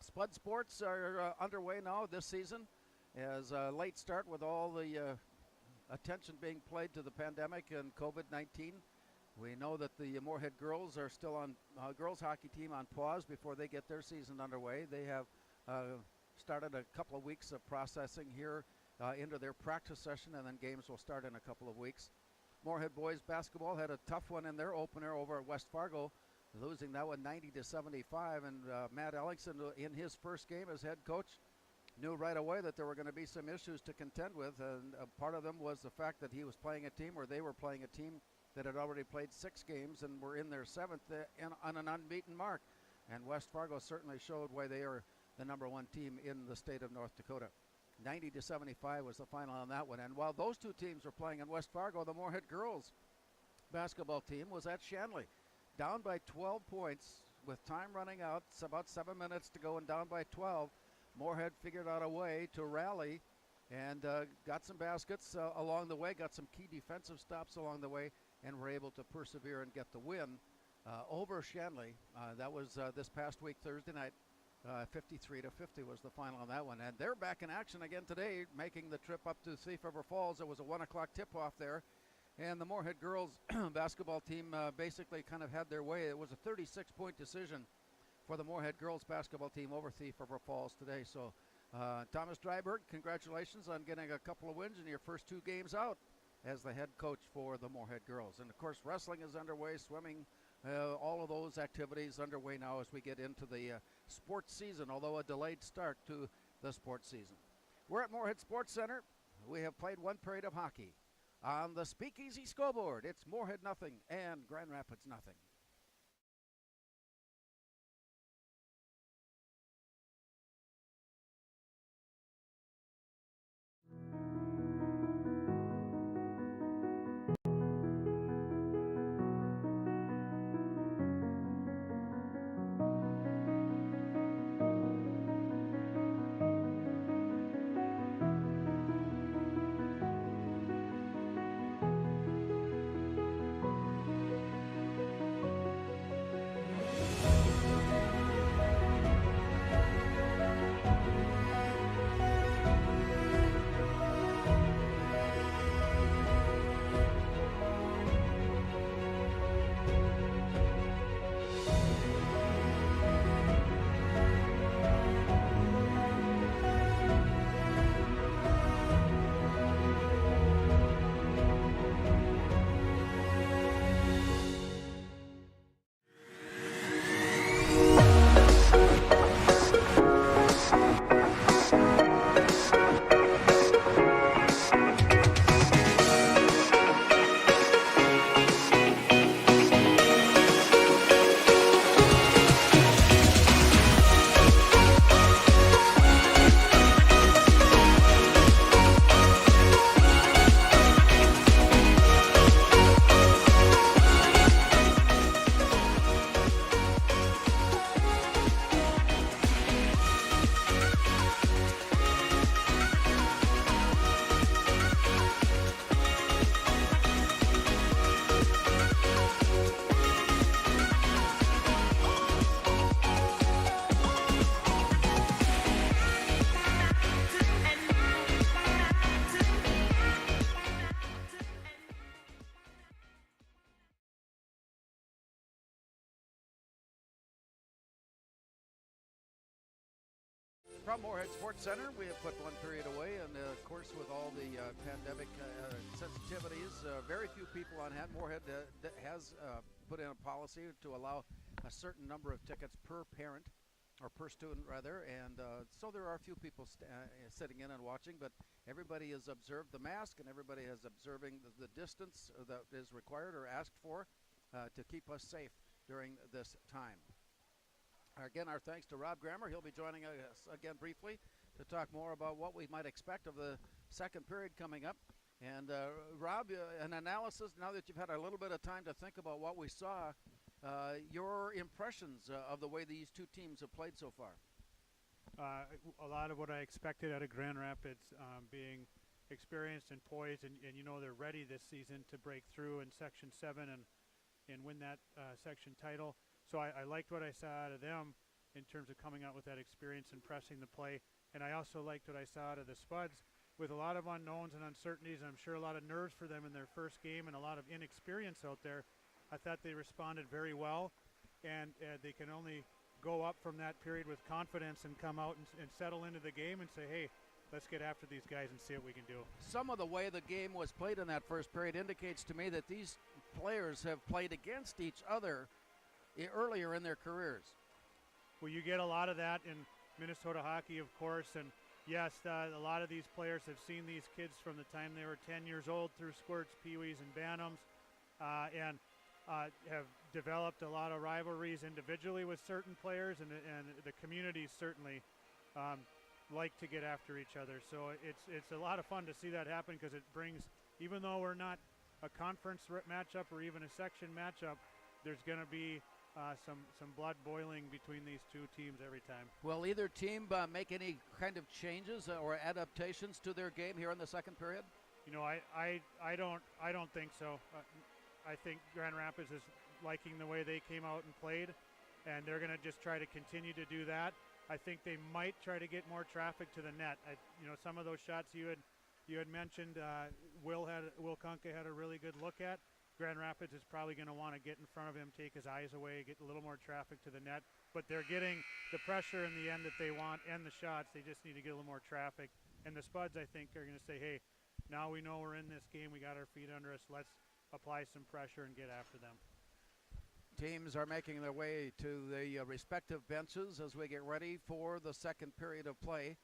Spud Sports are underway now this season, as a late start with all the attention being played to the pandemic and COVID-19. We know that the Moorhead girls are still on girls hockey team on pause before they get their season underway. They have started a couple of weeks of processing here into their practice session, and then games will start in a couple of weeks. Moorhead boys basketball had a tough one in their opener over at West Fargo, losing that one 90-75, and Matt Ellingson, in his first game as head coach, knew right away that there were going to be some issues to contend with, and part of them was the fact that he was playing a team, or they were playing a team that had already played 6 games and were in their 7th on an unbeaten mark. And West Fargo certainly showed why they are the #1 team in the state of North Dakota. 90-75 was the final on that one. And while those two teams were playing in West Fargo, the Moorhead girls basketball team was at Shanley, down by 12 points with time running out. It's about 7 minutes to go and down by 12. Moorhead figured out a way to rally and got some baskets along the way, got some key defensive stops along the way, and were able to persevere and get the win over Shanley. That was this past week, Thursday night. 53-50 was the final on that one. And they're back in action again today, making the trip up to Thief River Falls. It was a 1 o'clock tip-off there. And the Moorhead girls basketball team basically kind of had their way. It was a 36-point decision for the Moorhead girls basketball team over Thief River Falls today. So Thomas Dryberg, congratulations on getting a couple of wins in your first 2 games out as the head coach for the Moorhead girls. And of course, wrestling is underway, swimming, all of those activities underway now as we get into the sports season, although a delayed start to the sports season. We're at Moorhead Sports Center. We have played 1 period of hockey. On the Speakeasy scoreboard, it's Moorhead nothing and Grand Rapids nothing. From Moorhead Sports Center, we have put one period away, and of course, with all the pandemic sensitivities, very few people on hand. Moorhead has put in a policy to allow a certain number of tickets per parent, or per student rather, and so there are a few people sitting in and watching, but everybody has observed the mask, and everybody is observing the distance that is required or asked for to keep us safe during this time. Again, our thanks to Rob Grammer. He'll be joining us again briefly to talk more about what we might expect of the second period coming up. And Rob, an analysis, now that you've had a little bit of time to think about what we saw, your impressions of the way these two teams have played so far. A lot of what I expected out of Grand Rapids, being experienced and poised, and you know they're ready this season to break through in Section 7 and win that section title. So I liked what I saw out of them in terms of coming out with that experience and pressing the play. And I also liked what I saw out of the Spuds with a lot of unknowns and uncertainties, and I'm sure a lot of nerves for them in their first game and a lot of inexperience out there. I thought they responded very well, and they can only go up from that period with confidence and come out and settle into the game and say, hey, let's get after these guys and see what we can do. Some of the way the game was played in that first period indicates to me that these players have played against each other earlier in their careers. Well, you get a lot of that in Minnesota hockey, of course, and yes, a lot of these players have seen these kids from the time they were 10 years old through squirts, peewees, and bantams, and have developed a lot of rivalries individually with certain players, and the communities certainly like to get after each other. So it's a lot of fun to see that happen, because it brings, even though we're not a conference matchup or even a section matchup, there's going to be some blood boiling between these two teams every time. Will either team make any kind of changes or adaptations to their game here in the second period? You know, I don't think so. I think Grand Rapids is liking the way they came out and played, and they're going to just try to continue to do that. I think they might try to get more traffic to the net. Some of those shots you had mentioned, Will Kunke had a really good look at. Grand Rapids is probably going to want to get in front of him, take his eyes away, get a little more traffic to the net. But they're getting the pressure in the end that they want and the shots. They just need to get a little more traffic. And the Spuds, I think, are going to say, hey, now we know we're in this game. We got our feet under us. Let's apply some pressure and get after them. Teams are making their way to the respective benches as we get ready for the second period of play.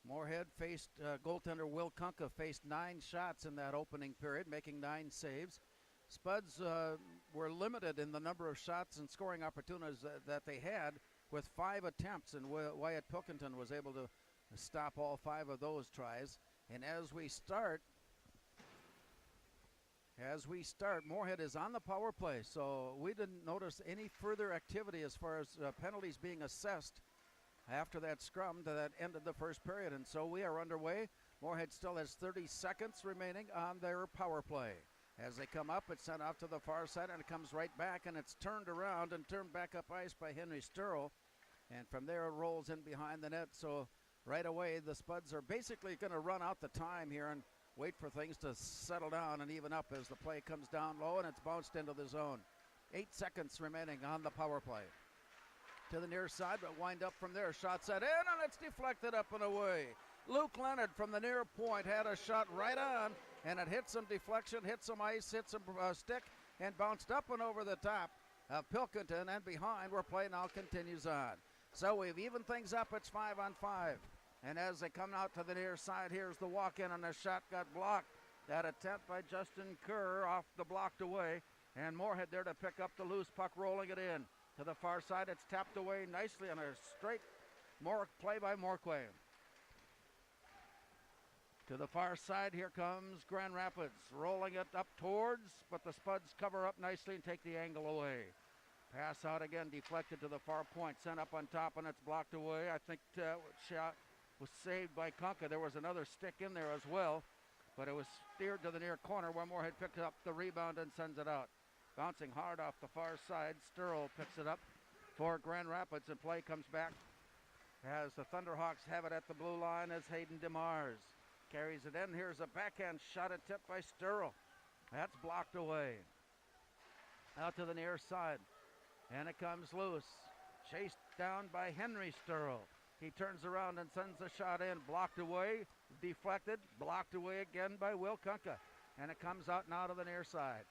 Moorhead faced goaltender Will Kunke faced 9 shots in that opening period, making 9 saves. Spuds were limited in the number of shots and scoring opportunities that they had with 5 attempts, and Wyatt Pilkington was able to stop all 5 of those tries. And as we start, Moorhead is on the power play, so we didn't notice any further activity as far as penalties being assessed after that scrum that ended the first period. And so we are underway. Moorhead still has 30 seconds remaining on their power play. As they come up, it's sent off to the far side, and it comes right back, and it's turned around and turned back up ice by Henry Sturl. And from there, it rolls in behind the net. So right away, the Spuds are basically going to run out the time here and wait for things to settle down and even up as the play comes down low, and it's bounced into the zone. 8 seconds remaining on the power play. To the near side, but wind up from there. Shot set in, and it's deflected up and away. Luke Leonard from the near point had a shot right on, and it hit some deflection, hit some ice, hit some stick, and bounced up and over the top of Pilkington and behind, where play now continues on. So we've evened things up. It's 5-on-5. And as they come out to the near side, here's the walk-in, and the shot got blocked. That attempt by Justin Kerr off the blocked away, and Moorhead there to pick up the loose puck, rolling it in. To the far side, it's tapped away nicely on a straight play by Morquay. To the far side, here comes Grand Rapids, rolling it up towards, but the Spuds cover up nicely and take the angle away. Pass out again, deflected to the far point, sent up on top, and it's blocked away. I think shot was saved by Kunke. There was another stick in there as well, but it was steered to the near corner where Moorhead picks up the rebound and sends it out. Bouncing hard off the far side, Sturl picks it up for Grand Rapids, and play comes back as the Thunderhawks have it at the blue line as Hayden DeMars carries it in. Here's a backhand shot at tip by Sturl. That's blocked away. Out to the near side, and it comes loose. Chased down by Henry Sturl. He turns around and sends a shot in. Blocked away, deflected, blocked away again by Will Kunka. And it comes out now to the near side.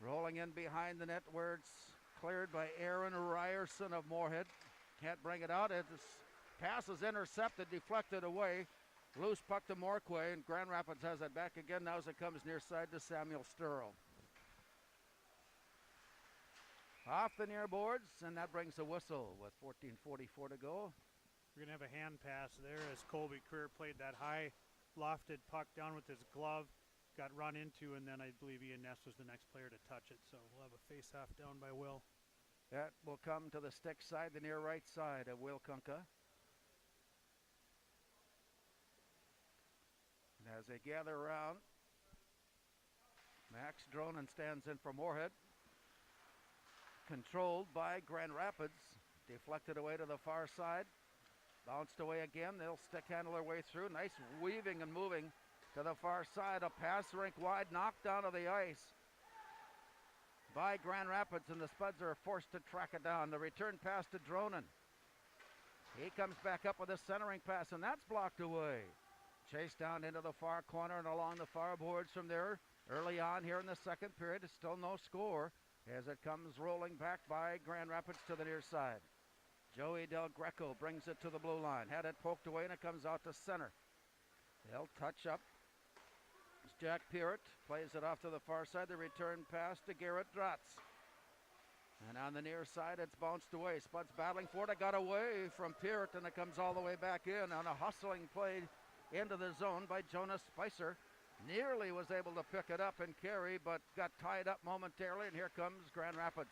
Rolling in behind the net where it's cleared by Aaron Ryerson of Moorhead. Can't bring it out. Its pass is intercepted, deflected away. Loose puck to Morquay, and Grand Rapids has it back again now as it comes near side to Samuel Sturl. Off the near boards, and that brings a whistle with 14:44 to go. We're going to have a hand pass there as Colby Kerr played that high lofted puck down with his glove, got run into, and then I believe Ian Ness was the next player to touch it. So we'll have a face-off down by Will. That will come to the stick side, the near right side of Will Kunka. And as they gather around, Max Dronen stands in for Moorhead. Controlled by Grand Rapids. Deflected away to the far side. Bounced away again. They'll stick handle their way through. Nice weaving and moving to the far side. A pass rink wide, knocked down to the ice by Grand Rapids, and the Spuds are forced to track it down. The return pass to Dronen. He comes back up with a centering pass, and that's blocked away. Chased down into the far corner and along the far boards from there. Early on here in the second period, it's still no score as it comes rolling back by Grand Rapids to the near side. Joey Del Greco brings it to the blue line. Had it poked away, and it comes out to center. They'll touch up. It's Jack Peart plays it off to the far side. The return pass to Garrett Dratz. And on the near side, it's bounced away. Spuds battling for it. It got away from Peart, and it comes all the way back in on a hustling play into the zone by Jonas Spicer. Nearly was able to pick it up and carry, but got tied up momentarily, and here comes Grand Rapids.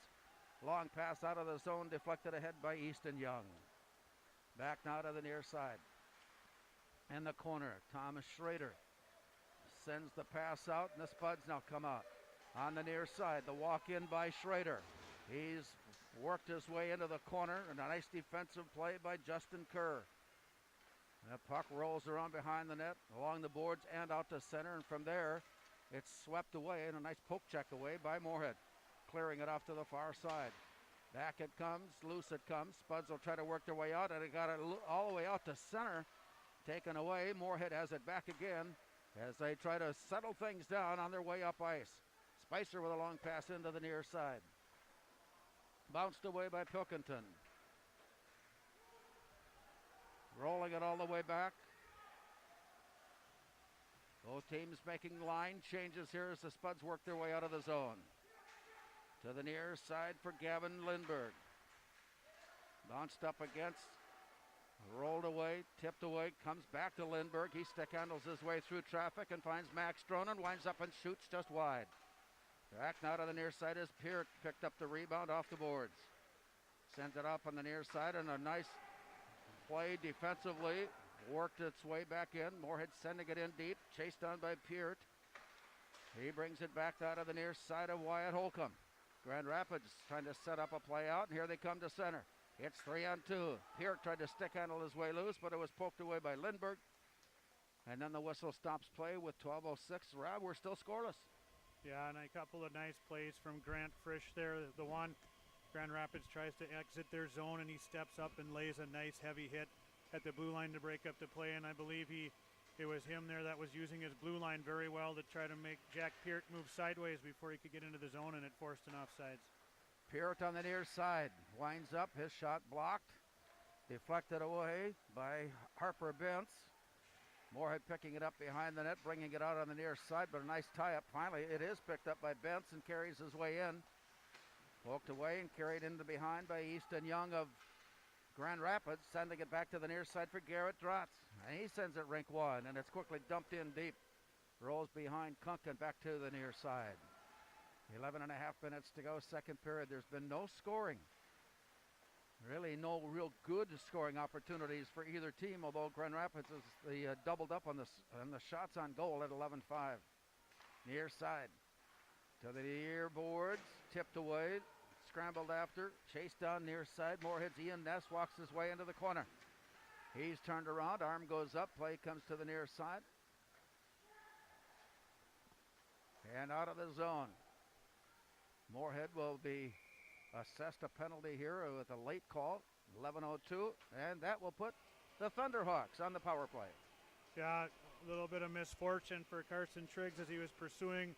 Long pass out of the zone, deflected ahead by Easton Young. Back now to the near side. In the corner, Thomas Schrader sends the pass out, and the Spuds now come out. On the near side, the walk in by Schrader. He's worked his way into the corner, and a nice defensive play by Justin Kerr. The puck rolls around behind the net, along the boards and out to center, and from there, it's swept away, and a nice poke check away by Moorhead, clearing it off to the far side. Back it comes, loose it comes. Spuds will try to work their way out, and it got it all the way out to center, taken away. Moorhead has it back again as they try to settle things down on their way up ice. Spicer with a long pass into the near side. Bounced away by Pilkington. Rolling it all the way back. Both teams making line changes here as the Spuds work their way out of the zone. To the near side for Gavin Lindberg. Bounced up against, rolled away, tipped away, comes back to Lindberg. He stick handles his way through traffic and finds Max Dronen, winds up and shoots just wide. Back now to the near side as Peart picked up the rebound off the boards. Sends it up on the near side, and a nice play defensively. Worked its way back in. Moorhead sending it in deep. Chased down by Peart. He brings it back out of the near side of Wyatt Holcomb. Grand Rapids trying to set up a play out, and here they come to center. It's 3-on-2. Peart tried to stick handle his way loose, but it was poked away by Lindberg. And then the whistle stops play with 12:06. Rob, we're still scoreless. Yeah, and a couple of nice plays from Grant Frisch there. The one, Grand Rapids tries to exit their zone, and he steps up and lays a nice heavy hit at the blue line to break up the play, and I believe it was him there that was using his blue line very well to try to make Jack Peart move sideways before he could get into the zone, and it forced an offsides. Peart on the near side, winds up, his shot blocked, deflected away by Harper Bentz. Moorhead picking it up behind the net, bringing it out on the near side, but a nice tie-up. Finally, it is picked up by Bentz and carries his way in. Poked away and carried into behind by Easton Young of Grand Rapids, sending it back to the near side for Garrett Dratz. And he sends it rink wide, and it's quickly dumped in deep. Rolls behind Kunkin back to the near side. 11 and a half minutes to go, second period. There's been no scoring. Really no real good scoring opportunities for either team, although Grand Rapids has doubled up on the shots on goal at 11-5. Near side to the near boards, tipped away, scrambled after, chased down near side. Moorhead's Ian Ness walks his way into the corner. He's turned around, arm goes up, play comes to the near side. And out of the zone. Moorhead will be assessed a penalty here with a late call. 11:02, and that will put the Thunderhawks on the power play. Yeah, a little bit of misfortune for Carson Triggs as he was pursuing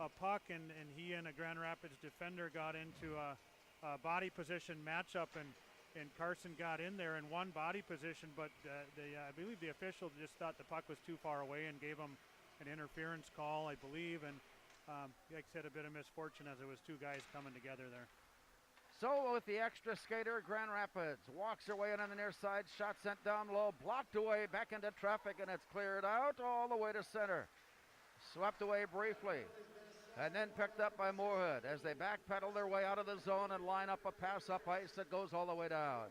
a puck, and he and a Grand Rapids defender got into a body position matchup, and Carson got in there and won body position, but I believe the official just thought the puck was too far away and gave him an interference call, I believe, and like I said, a bit of misfortune as it was two guys coming together there. So with the extra skater, Grand Rapids walks her way in on the near side, shot sent down low, blocked away, back into traffic, and it's cleared out all the way to center. Swept away briefly, and then picked up by Moorhead as they backpedal their way out of the zone and line up a pass up ice that goes all the way down.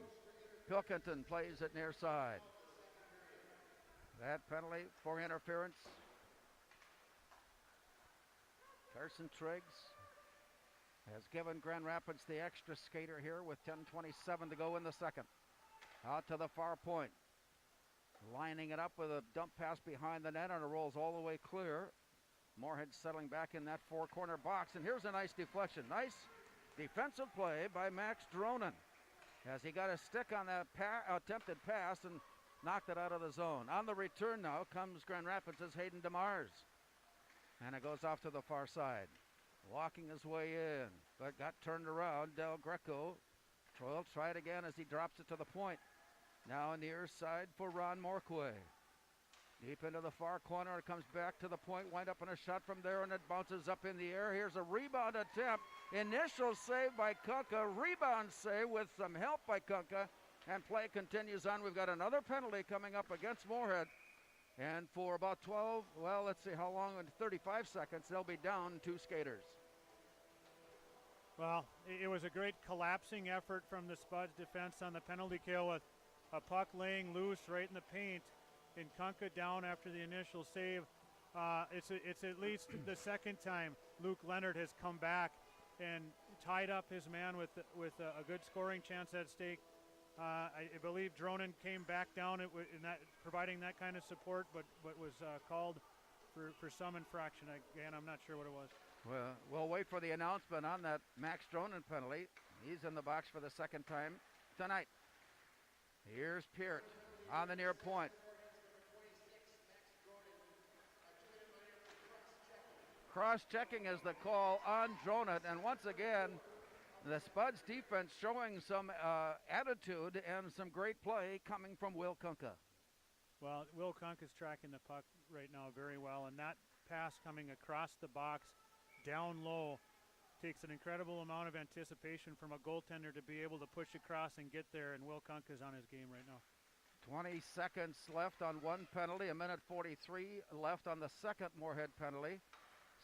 Pilkington plays it near side. That penalty for interference. Carson Triggs has given Grand Rapids the extra skater here with 10:27 to go in the second. Out to the far point. Lining it up with a dump pass behind the net, and it rolls all the way clear. Moorhead settling back in that four-corner box, and here's a nice deflection. Nice defensive play by Max Dronen as he got a stick on that attempted pass and knocked it out of the zone. On the return now comes Grand Rapids' Hayden DeMars, and it goes off to the far side. Walking his way in, but got turned around. Del Greco will try it again as he drops it to the point. Now on the near side for Ron Morquay. Deep into the far corner, it comes back to the point, wind up in a shot from there, and it bounces up in the air. Here's a rebound attempt. Initial save by Kunka, rebound save with some help by Kunka, and play continues on. We've got another penalty coming up against Moorhead. And for about 12, well, let's see how long, in 35 seconds, they'll be down two skaters. Well, it was a great collapsing effort from the Spuds defense on the penalty kill with a puck laying loose right in the paint, and Kunka down after the initial save. It's at least the second time Luke Leonard has come back and tied up his man with a good scoring chance at stake. I believe Dronen came back down in that, providing that kind of support, but was called for some infraction. Again, I'm not sure what it was. Well, we'll wait for the announcement on that Max Dronen penalty. He's in the box for the second time tonight. Here's Peart on the near point. Cross-checking is the call on Dronen, and once again, the Spuds defense showing some attitude and some great play coming from Will Kunka. Well, Will Kunka's tracking the puck right now very well, and that pass coming across the box down low takes an incredible amount of anticipation from a goaltender to be able to push across and get there, and Will Kunka's on his game right now. 20 seconds left on one penalty, a minute 43 left on the second Moorhead penalty.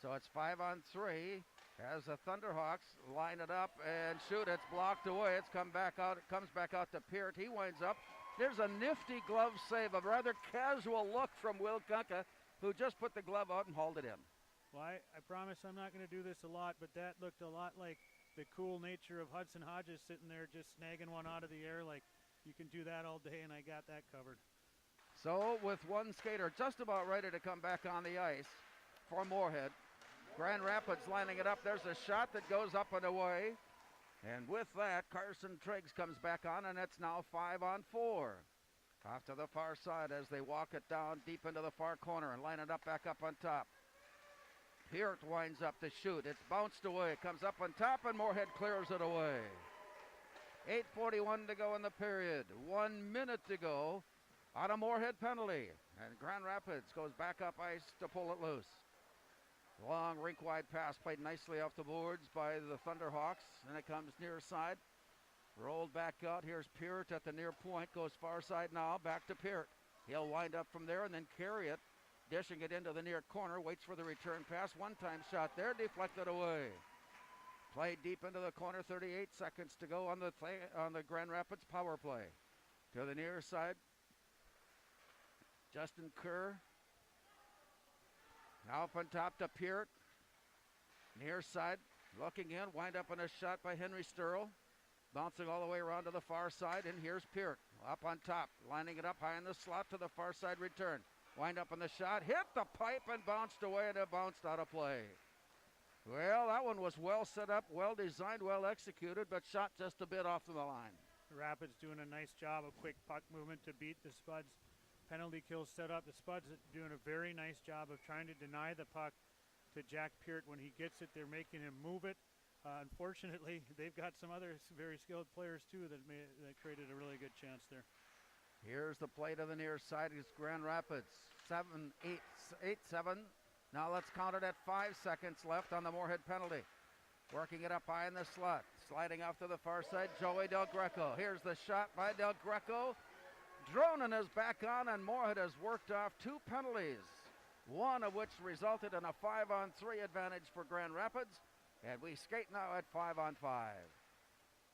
So it's 5-on-3 as the Thunderhawks line it up and shoot. It's blocked away. It's come back out. It comes back out to Peart. He winds up. There's a nifty glove save, a rather casual look from Will Kunka, who just put the glove out and hauled it in. Well, I promise I'm not going to do this a lot, but that looked a lot like the cool nature of Hudson Hodges sitting there just snagging one out of the air. Like, you can do that all day, and I got that covered. So with one skater just about ready to come back on the ice for Moorhead, Grand Rapids lining it up. There's a shot that goes up and away. And with that, Carson Triggs comes back on, and it's now 5-on-4. Off to the far side as they walk it down deep into the far corner and line it up back up on top. Peart winds up to shoot. It's bounced away. It comes up on top, and Moorhead clears it away. 8:41 to go in the period. 1 minute to go on a Moorhead penalty. And Grand Rapids goes back up ice to pull it loose. Long rink-wide pass played nicely off the boards by the Thunderhawks, and it comes near side. Rolled back out. Here's Peart at the near point. Goes far side now. Back to Peart. He'll wind up from there and then carry it. Dishing it into the near corner. Waits for the return pass. One-time shot there. Deflected away. Played deep into the corner. 38 seconds to go on the Grand Rapids power play. To the near side. Justin Kerr. Now up on top to Peart. Near side, looking in, wind up on a shot by Henry Sturl. Bouncing all the way around to the far side, and here's Peart. Up on top, lining it up high in the slot to the far side return. Wind up on the shot, hit the pipe and bounced away, and it bounced out of play. Well, that one was well set up, well designed, well executed, but shot just a bit off the line. Rapids doing a nice job of quick puck movement to beat the Spuds. Penalty kills set up. The Spuds doing a very nice job of trying to deny the puck to Jack Peart. When he gets it, they're making him move it. Unfortunately, they've got some other very skilled players too that created a really good chance there. Here's the play to the near side. It's Grand Rapids. 7-8-7. Now let's count it at 5 seconds left on the Moorhead penalty. Working it up high in the slot. Sliding off to the far side, Joey Del Greco. Here's the shot by Del Greco. Dronin is back on, and Moorhead has worked off 2 penalties, one of which resulted in a 5-on-3 advantage for Grand Rapids. And we skate now at 5-on-5.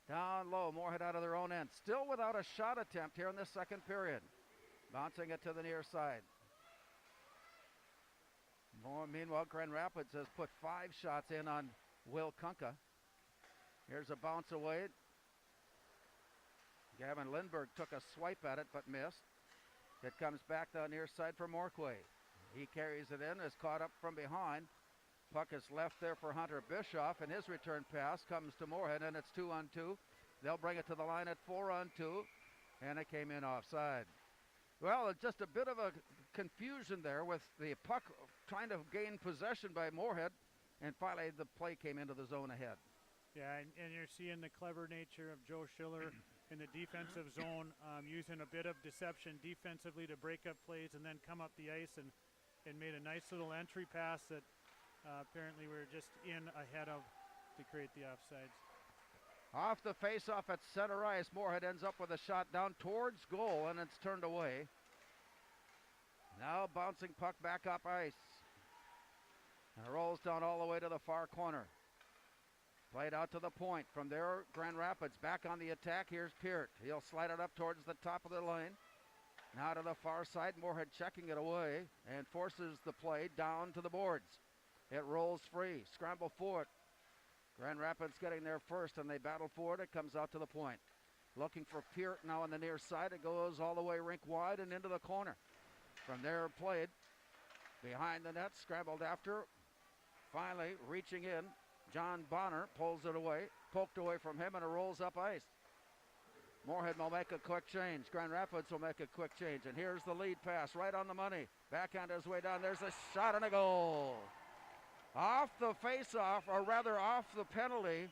Down low, Moorhead out of their own end. Still without a shot attempt here in this second period. Bouncing it to the near side. Meanwhile, Grand Rapids has put 5 shots in on Will Kunka. Here's a bounce away. Gavin Lindbergh took a swipe at it but missed. It comes back to the near side for Morquay. He carries it in, is caught up from behind. Puck is left there for Hunter Bischoff, and his return pass comes to Moorhead, and it's 2-on-2. They'll bring it to the line at 4-on-2, and it came in offside. Well, it's just a bit of a confusion there with the puck trying to gain possession by Moorhead, and finally the play came into the zone ahead. Yeah, and you're seeing the clever nature of Joe Schiller in the defensive zone, using a bit of deception defensively to break up plays and then come up the ice and made a nice little entry pass that apparently we're just in ahead of to create the offsides. Off the face-off at center ice, Moorhead ends up with a shot down towards goal, and it's turned away. Now bouncing puck back up ice. And it rolls down all the way to the far corner. Played out to the point. From there, Grand Rapids back on the attack. Here's Peart. He'll slide it up towards the top of the lane. Now to the far side, Moorhead checking it away and forces the play down to the boards. It rolls free. Scramble for it. Grand Rapids getting there first, and they battle for it. It comes out to the point. Looking for Peart now on the near side. It goes all the way rink wide and into the corner. From there, played behind the net, scrambled after. Finally, reaching in, John Bonner pulls it away, poked away from him, and it rolls up ice. Moorhead will make a quick change. Grand Rapids will make a quick change. And here's the lead pass right on the money. Backhand his way down. There's a shot and a goal. Off the face-off, or rather off the penalty,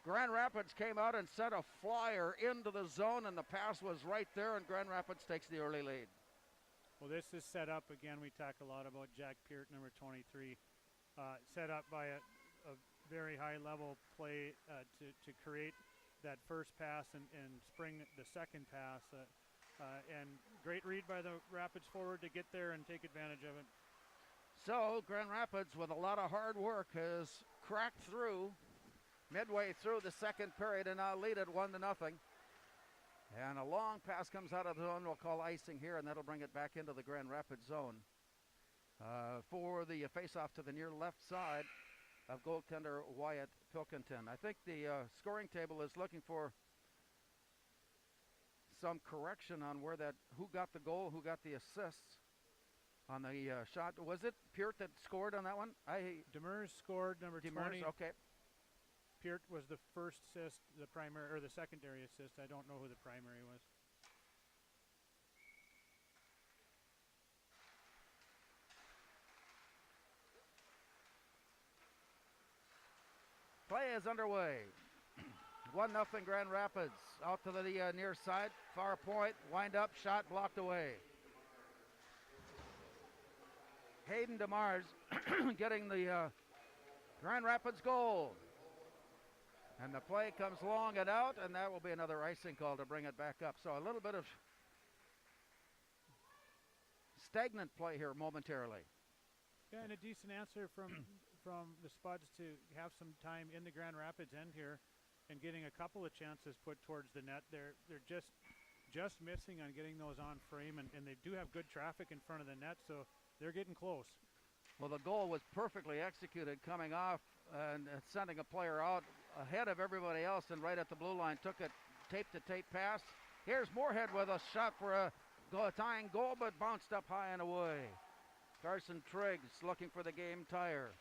Grand Rapids came out and sent a flyer into the zone, and the pass was right there, and Grand Rapids takes the early lead. Well, this is set up, again, we talk a lot about Jack Peart, number 23, set up by a very high-level play to create that first pass and spring the second pass. And great read by the Rapids forward to get there and take advantage of it. So Grand Rapids, with a lot of hard work, has cracked through midway through the second period and now lead it 1-0. And a long pass comes out of the zone. We'll call icing here, and that'll bring it back into the Grand Rapids zone. For the face-off to the near left side of goaltender Wyatt Pilkington. I think the scoring table is looking for some correction on who got the goal, who got the assists on the shot. Was it Peart that scored on that one? Demers scored, number 20. Okay. Peart was the first assist, the primary or the secondary assist. I don't know who the primary was. Play is underway. 1-0 Grand Rapids. Out to the near side, far point, wind up, shot blocked away. Hayden DeMars getting the Grand Rapids goal. And the play comes long and out, and that will be another icing call to bring it back up. So a little bit of stagnant play here momentarily. Yeah, and a decent answer from the Spuds to have some time in the Grand Rapids end here and getting a couple of chances put towards the net. They're just missing on getting those on frame, and they do have good traffic in front of the net, so they're getting close. Well, the goal was perfectly executed, coming off and sending a player out ahead of everybody else, and right at the blue line took a tape-to-tape pass. Here's Moorhead with a shot for a tying goal, but bounced up high and away. Carson Triggs looking for the game tire.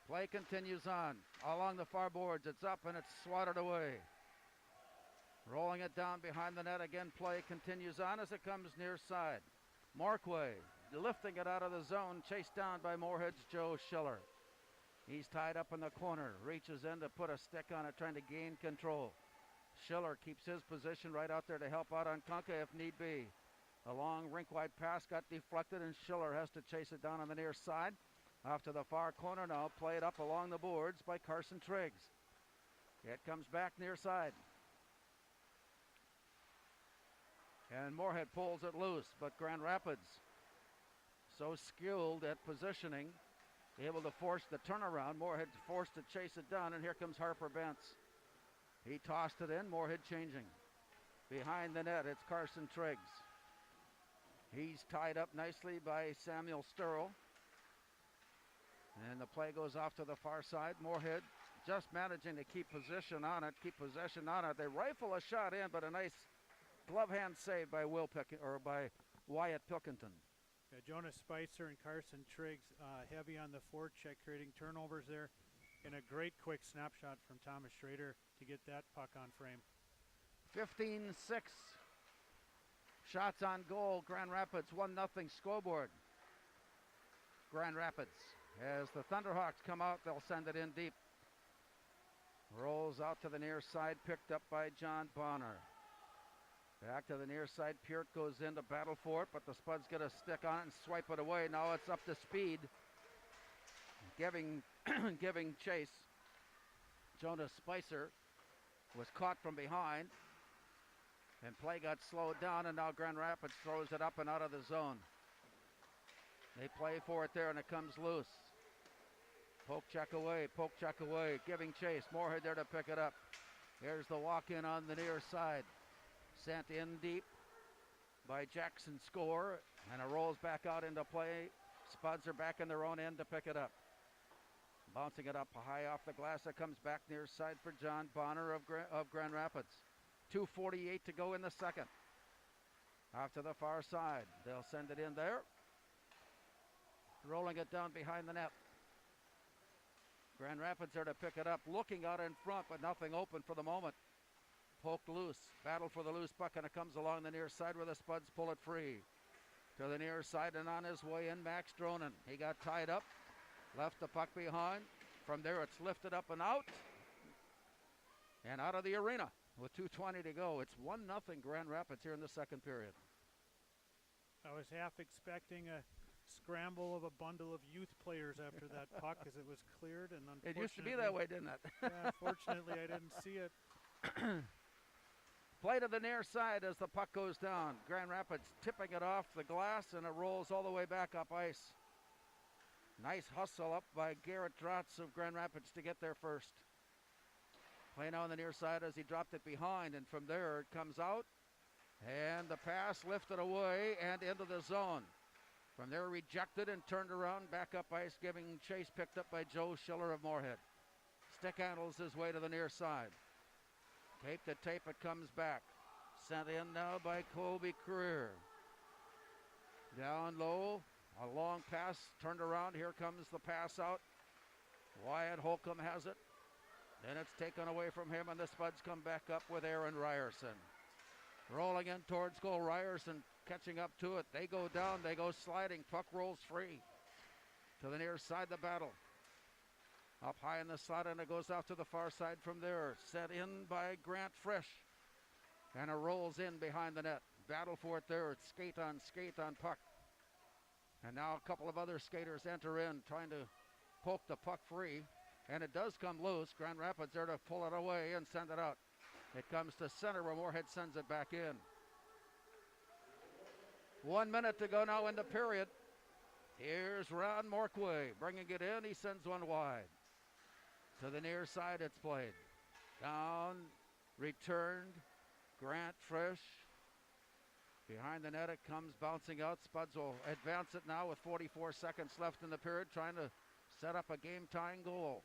Play continues on. Along the far boards, it's up and it's swatted away. Rolling it down behind the net again. Play continues on as it comes near side. Markway lifting it out of the zone, chased down by Moorhead's Joe Schiller. He's tied up in the corner, reaches in to put a stick on it, trying to gain control. Schiller keeps his position right out there to help out on Kunka if need be. A long rink-wide pass got deflected, and Schiller has to chase it down on the near side. Off to the far corner now, played up along the boards by Carson Triggs. It comes back near side. And Moorhead pulls it loose, but Grand Rapids, so skilled at positioning, able to force the turnaround. Moorhead forced to chase it down, and here comes Harper Bentz. He tossed it in, Moorhead changing. Behind the net, it's Carson Triggs. He's tied up nicely by Samuel Sturl. And the play goes off to the far side. Moorhead just managing to keep possession on it. They rifle a shot in, but a nice glove hand save by Wyatt Pilkington. Yeah, Jonas Spicer and Carson Triggs heavy on the forecheck, creating turnovers there. And a great quick snapshot from Thomas Schrader to get that puck on frame. 15-6. Shots on goal. Grand Rapids 1-0 scoreboard. Grand Rapids. As the Thunderhawks come out, they'll send it in deep. Rolls out to the near side, picked up by John Bonner. Back to the near side, Peart goes in to battle for it, but the Spuds get a stick on it and swipe it away. Now it's up to speed. Giving chase. Jonas Spicer was caught from behind, and play got slowed down, and now Grand Rapids throws it up and out of the zone. They play for it there, and it comes loose. Poke check away, giving chase. Moorhead there to pick it up. Here's the walk-in on the near side. Sent in deep by Jackson Score, and it rolls back out into play. Spuds are back in their own end to pick it up. Bouncing it up high off the glass. It comes back near side for John Bonner of Grand Rapids. 2:48 to go in the second. Off to the far side. They'll send it in there. Rolling it down behind the net. Grand Rapids are to pick it up, looking out in front, but nothing open for the moment. Poked loose, battle for the loose puck, and it comes along the near side where the Spuds pull it free. To the near side and on his way in, Max Dronen. He got tied up, left the puck behind. From there it's lifted up and out of the arena with 2:20 to go. It's 1-0 Grand Rapids here in the second period. I was half expecting a scramble of a bundle of youth players after that puck as it was cleared, and unfortunately, it used to be that way, didn't it? Yeah, unfortunately, I didn't see it. Play to the near side as the puck goes down. Grand Rapids tipping it off the glass, and it rolls all the way back up ice. Nice hustle up by Garrett Drotz of Grand Rapids to get there first. Play now on the near side as he dropped it behind, and from there it comes out, and the pass lifted away and into the zone. From there, rejected and turned around, back up ice, giving chase, picked up by Joe Schiller of Moorhead. Stick handles his way to the near side. Tape to tape, it comes back. Sent in now by Colby Career. Down low, a long pass, turned around, here comes the pass out. Wyatt Holcomb has it. Then it's taken away from him, and the Spuds come back up with Aaron Ryerson. Rolling in towards goal, Ryerson catching up to it. They go down, they go sliding. Puck rolls free. To the near side, the battle. Up high in the slot, and it goes out to the far side from there. Set in by Grant Frisch. And it rolls in behind the net. Battle for it there. It's skate on puck. And now a couple of other skaters enter in, trying to poke the puck free. And it does come loose. Grand Rapids there to pull it away and send it out. It comes to center where Moorhead sends it back in. 1 minute to go now in the period. Here's Ron Morkway bringing it in. He sends one wide. To the near side it's played. Down, returned. Grant Frisch. Behind the net it comes bouncing out. Spuds will advance it now with 44 seconds left in the period, trying to set up a game-tying goal.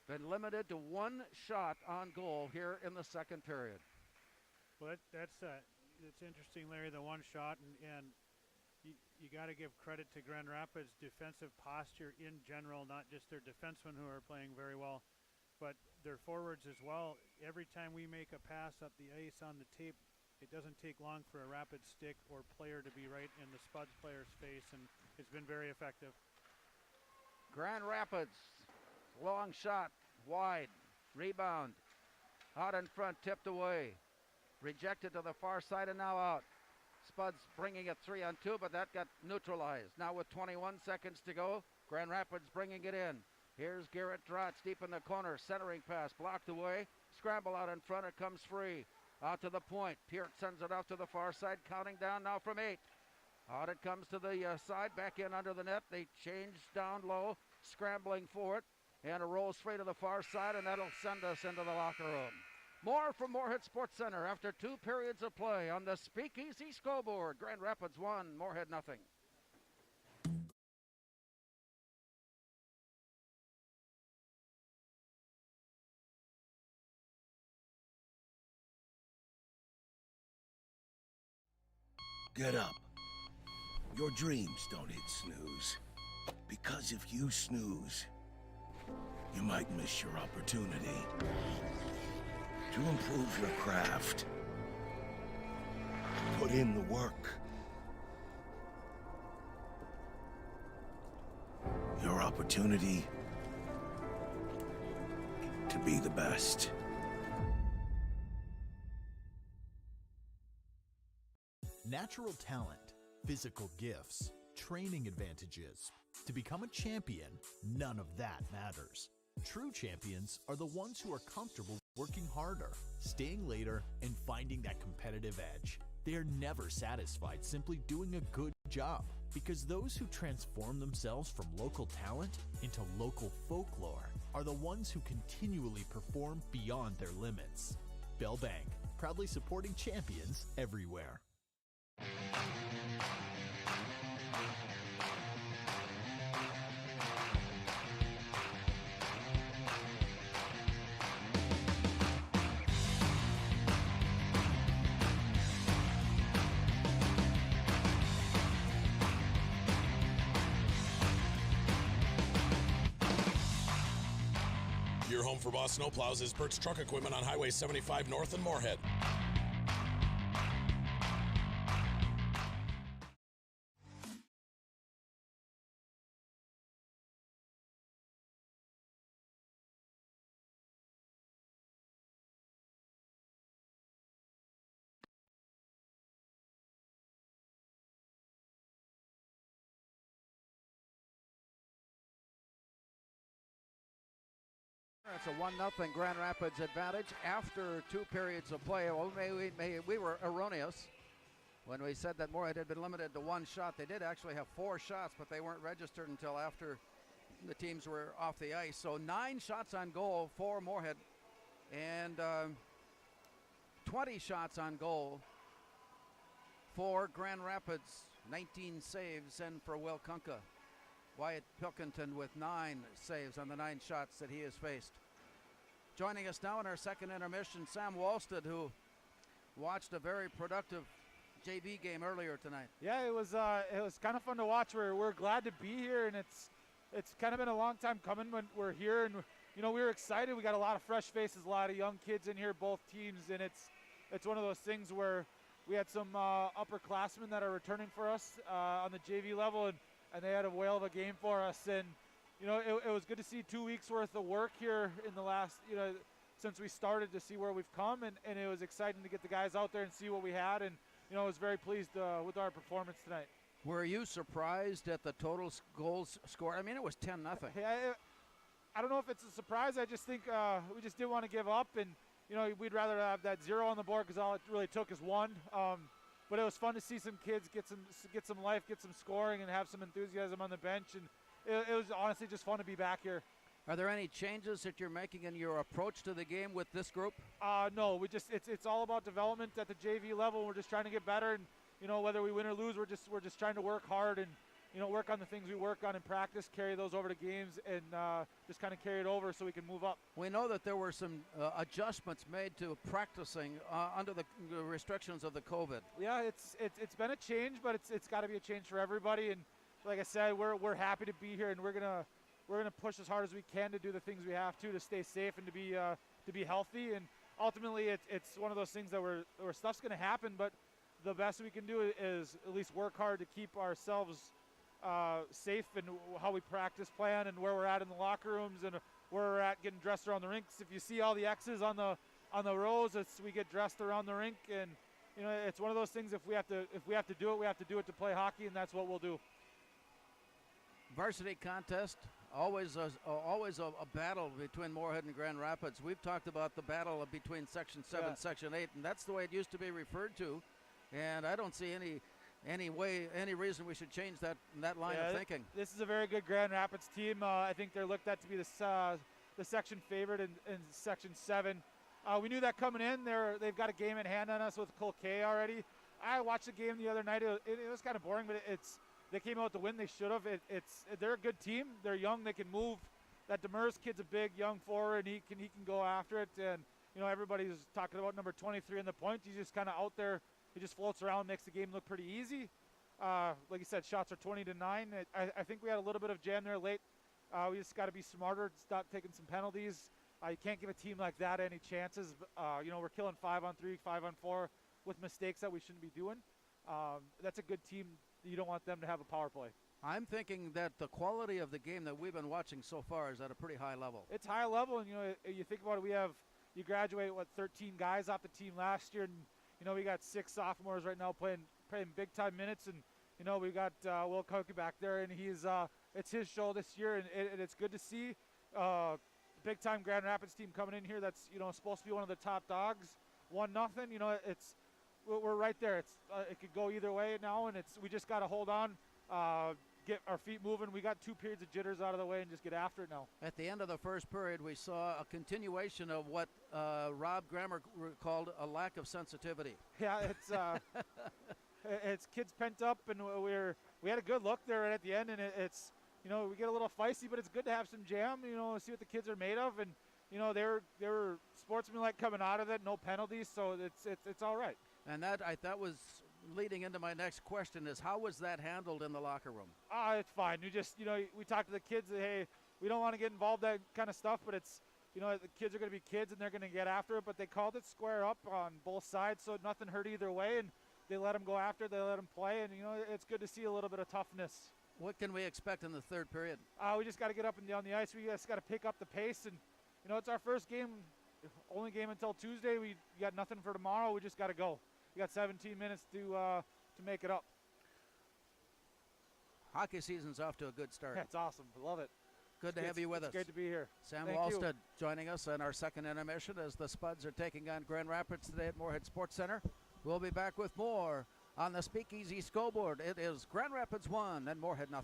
Been limited to one shot on goal here in the second period. Well, it's interesting, Larry, the one shot, and you got to give credit to Grand Rapids' defensive posture in general, not just their defensemen who are playing very well, but their forwards as well. Every time we make a pass up the ice on the tape, it doesn't take long for a Rapid stick or player to be right in the Spuds player's face, and it's been very effective. Grand Rapids, long shot, wide, rebound, out in front, tipped away, rejected to the far side and now out. Spuds bringing it 3-on-2, but that got neutralized. Now with 21 seconds to go, Grand Rapids bringing it in. Here's Garrett Drotz deep in the corner, centering pass, blocked away, scramble out in front, it comes free. Out to the point, Peart sends it out to the far side, counting down now from 8. Out it comes to the side, back in under the net. They change down low, scrambling for it, and it rolls straight to the far side, and that'll send us into the locker room. More from Moorhead Sports Center after 2 periods of play on the Speakeasy scoreboard. Grand Rapids 1, Moorhead nothing. Get up. Your dreams don't hit snooze. Because if you snooze, you might miss your opportunity to improve your craft. Put in the work. Your opportunity to be the best. Natural talent, physical gifts, training advantages. To become a champion, none of that matters. True champions are the ones who are comfortable working harder, staying later, and finding that competitive edge. They are never satisfied simply doing a good job, because those who transform themselves from local talent into local folklore are the ones who continually perform beyond their limits. Bell Bank, proudly supporting champions everywhere. Your home for Boss Snowplows is Burt's Truck Equipment on Highway 75 North in Moorhead. It's a 1-0 Grand Rapids advantage after 2 periods of play. Well, we were erroneous when we said that Moorhead had been limited to 1 shot. They did actually have 4 shots, but they weren't registered until after the teams were off the ice. So 9 shots on goal for Moorhead and 20 shots on goal for Grand Rapids. 19 saves and for Will Kunka. Wyatt Pilkington with 9 saves on the 9 shots that he has faced. Joining us now in our second intermission, Sam Walsted, who watched a very productive JV game earlier tonight. Yeah, it was kind of fun to watch. We're glad to be here, and it's kind of been a long time coming when we're here, and we were excited. We got a lot of fresh faces, a lot of young kids in here, both teams, and it's one of those things where we had some upperclassmen that are returning for us on the JV level, and they had a whale of a game for us. And it was good to see 2 weeks worth of work here in the last, since we started, to see where we've come, and it was exciting to get the guys out there and see what we had, and I was very pleased with our performance tonight. Were you surprised at the total goals scored? I mean, it was 10-0. I don't know if it's a surprise. I just think we just didn't want to give up, and we'd rather have that 0 on the board because all it really took is 1. But it was fun to see some kids get some life, get some scoring, and have some enthusiasm on the bench. And it was honestly just fun to be back here. Are there any changes that you're making in your approach to the game with this group? No, it's all about development at the JV level. We're just trying to get better, and whether we win or lose, we're just trying to work hard and work on the things we work on in practice, carry those over to games, and just kind of carry it over so we can move up. We know that there were some adjustments made to practicing under the restrictions of the COVID. Yeah, it's been a change, but it's got to be a change for everybody. And like I said, we're happy to be here, and we're gonna push as hard as we can to do the things we have to stay safe and to be healthy. And ultimately, it's one of those things that where stuff's gonna happen, but the best we can do is at least work hard to keep ourselves safe and how we practice plan and where we're at in the locker rooms and where we're at getting dressed around the rinks. If you see all the X's on the rows, we get dressed around the rink, and it's one of those things. If we have to do it, we have to do it to play hockey, and that's what we'll do. Varsity contest, always a battle between Moorhead and Grand Rapids. We've talked about the battle between Section 7 and Section 8, and that's the way it used to be referred to. And I don't see any reason we should change that line of thinking. This is a very good Grand Rapids team. I think they're looked at to be the section favorite in Section 7. We knew that coming in. They've got a game in hand on us with Cloquet already. I watched the game the other night. It was kind of boring, but they came out to win. They should have. They're a good team. They're young. They can move. That Demers kid's a big young forward. He can go after it. And everybody's talking about number 23 in the point. He's just kind of out there. He just floats around, makes the game look pretty easy. Like you said, shots are 20-9. I think we had a little bit of jam there late. We just got to be smarter, stop taking some penalties. You can't give a team like that any chances. We're killing 5-on-3, 5-on-4 with mistakes that we shouldn't be doing. That's a good team. You don't want them to have a power play. I'm thinking that the quality of the game that we've been watching so far is at a pretty high level. It's high level, and you think about it. You graduate 13 guys off the team last year, and we got 6 sophomores right now playing big time minutes, and we got Will Koke back there, and it's his show this year, and it's good to see big time Grand Rapids team coming in here. That's supposed to be one of the top dogs. 1-0. We're right there. It could go either way now, and we just got to hold on, get our feet moving. We got 2 periods of jitters out of the way and just get after it now. At the end of the first period, we saw a continuation of what Rob Grammer called a lack of sensitivity. Yeah, it's kids pent up, and we had a good look there right at the end, and we get a little feisty, but it's good to have some jam. See what the kids are made of, and they were sportsmanlike coming out of it, no penalties, so it's all right. And that was leading into my next question is how was that handled in the locker room? It's fine. We just, we talked to the kids that, hey, we don't want to get involved in that kind of stuff, but it's, the kids are going to be kids and they're going to get after it, but they called it square up on both sides, so nothing hurt either way, and they let them go after it, they let them play, and, it's good to see a little bit of toughness. What can we expect in the third period? We just got to get up and down the ice. We just got to pick up the pace, and, it's our first game, only game until Tuesday. We got nothing for tomorrow. We just got to go. We got 17 minutes to make it up. Hockey season's off to a good start. Yeah, it's awesome. I love it. Good to have you with us. It's great to be here. Sam Thank Wallstead you. joining us in our second intermission as the Spuds are taking on Grand Rapids today at Moorhead Sports Center. We'll be back with more on the Speakeasy scoreboard. It is Grand Rapids 1 and Moorhead 0.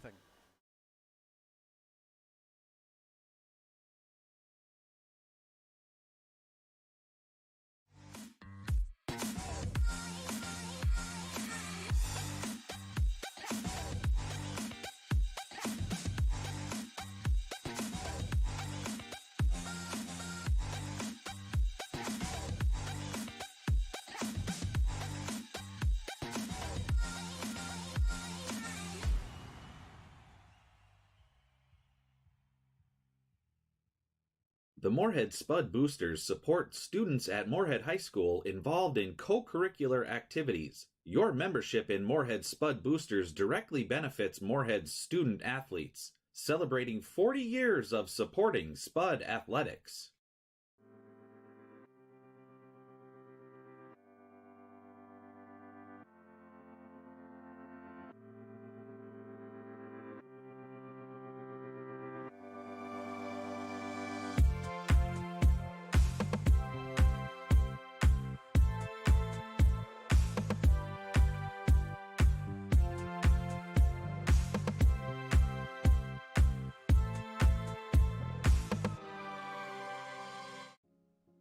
The Moorhead Spud Boosters support students at Moorhead High School involved in co-curricular activities. Your membership in Moorhead Spud Boosters directly benefits Moorhead's student athletes, celebrating 40 years of supporting Spud athletics.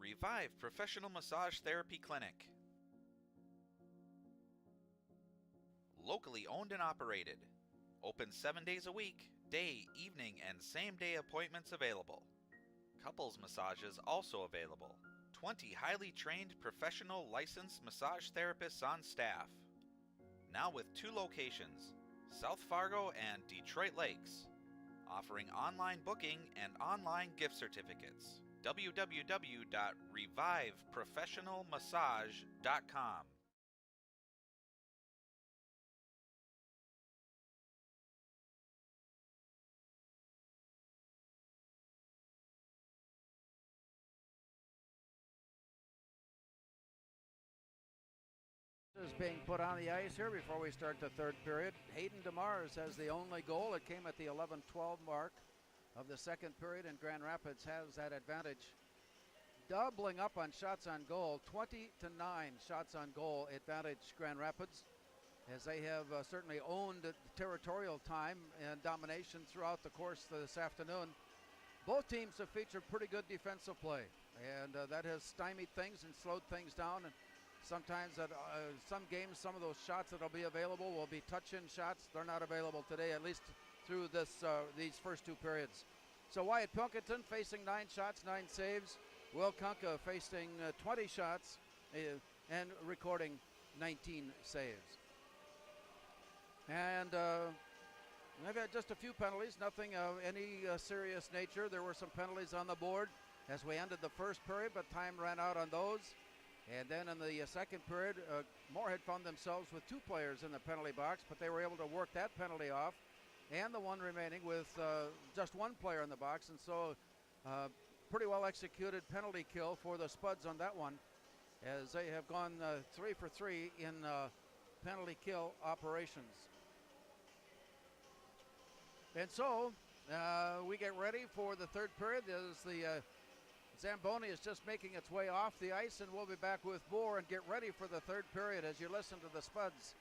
Revive Professional Massage Therapy Clinic. Locally owned and operated. Open 7 days a week, day, evening, and same-day appointments available. Couples massages also available. 20 highly trained professional licensed massage therapists on staff. Now with 2 locations, South Fargo and Detroit Lakes, offering online booking and online gift certificates. www.reviveprofessionalmassage.com. Is being put on the ice here before we start the third period. Hayden DeMars has the only goal. It came at the 11-12 mark of the second period, and Grand Rapids has that advantage. Doubling up on shots on goal, 20-9 shots on goal advantage Grand Rapids, as they have certainly owned territorial time and domination throughout the course of this afternoon. Both teams have featured pretty good defensive play, and that has stymied things and slowed things down. And sometimes at some games, some of those shots that will be available will be touch-in shots. They're not available today, at least through these first 2 periods. So Wyatt Pilkington facing 9 shots, 9 saves. Will Kunka facing 20 shots and recording 19 saves. And they've had just a few penalties, nothing of any serious nature. There were some penalties on the board as we ended the first period, but time ran out on those. And then in the second period, Moorhead found themselves with 2 players in the penalty box, but they were able to work that penalty off and the one remaining with just 1 player in the box. And so pretty well executed penalty kill for the Spuds on that one, as they have gone 3 for 3 in penalty kill operations. And so we get ready for the third period as the Zamboni is just making its way off the ice, and we'll be back with more and get ready for the third period as you listen to the Spuds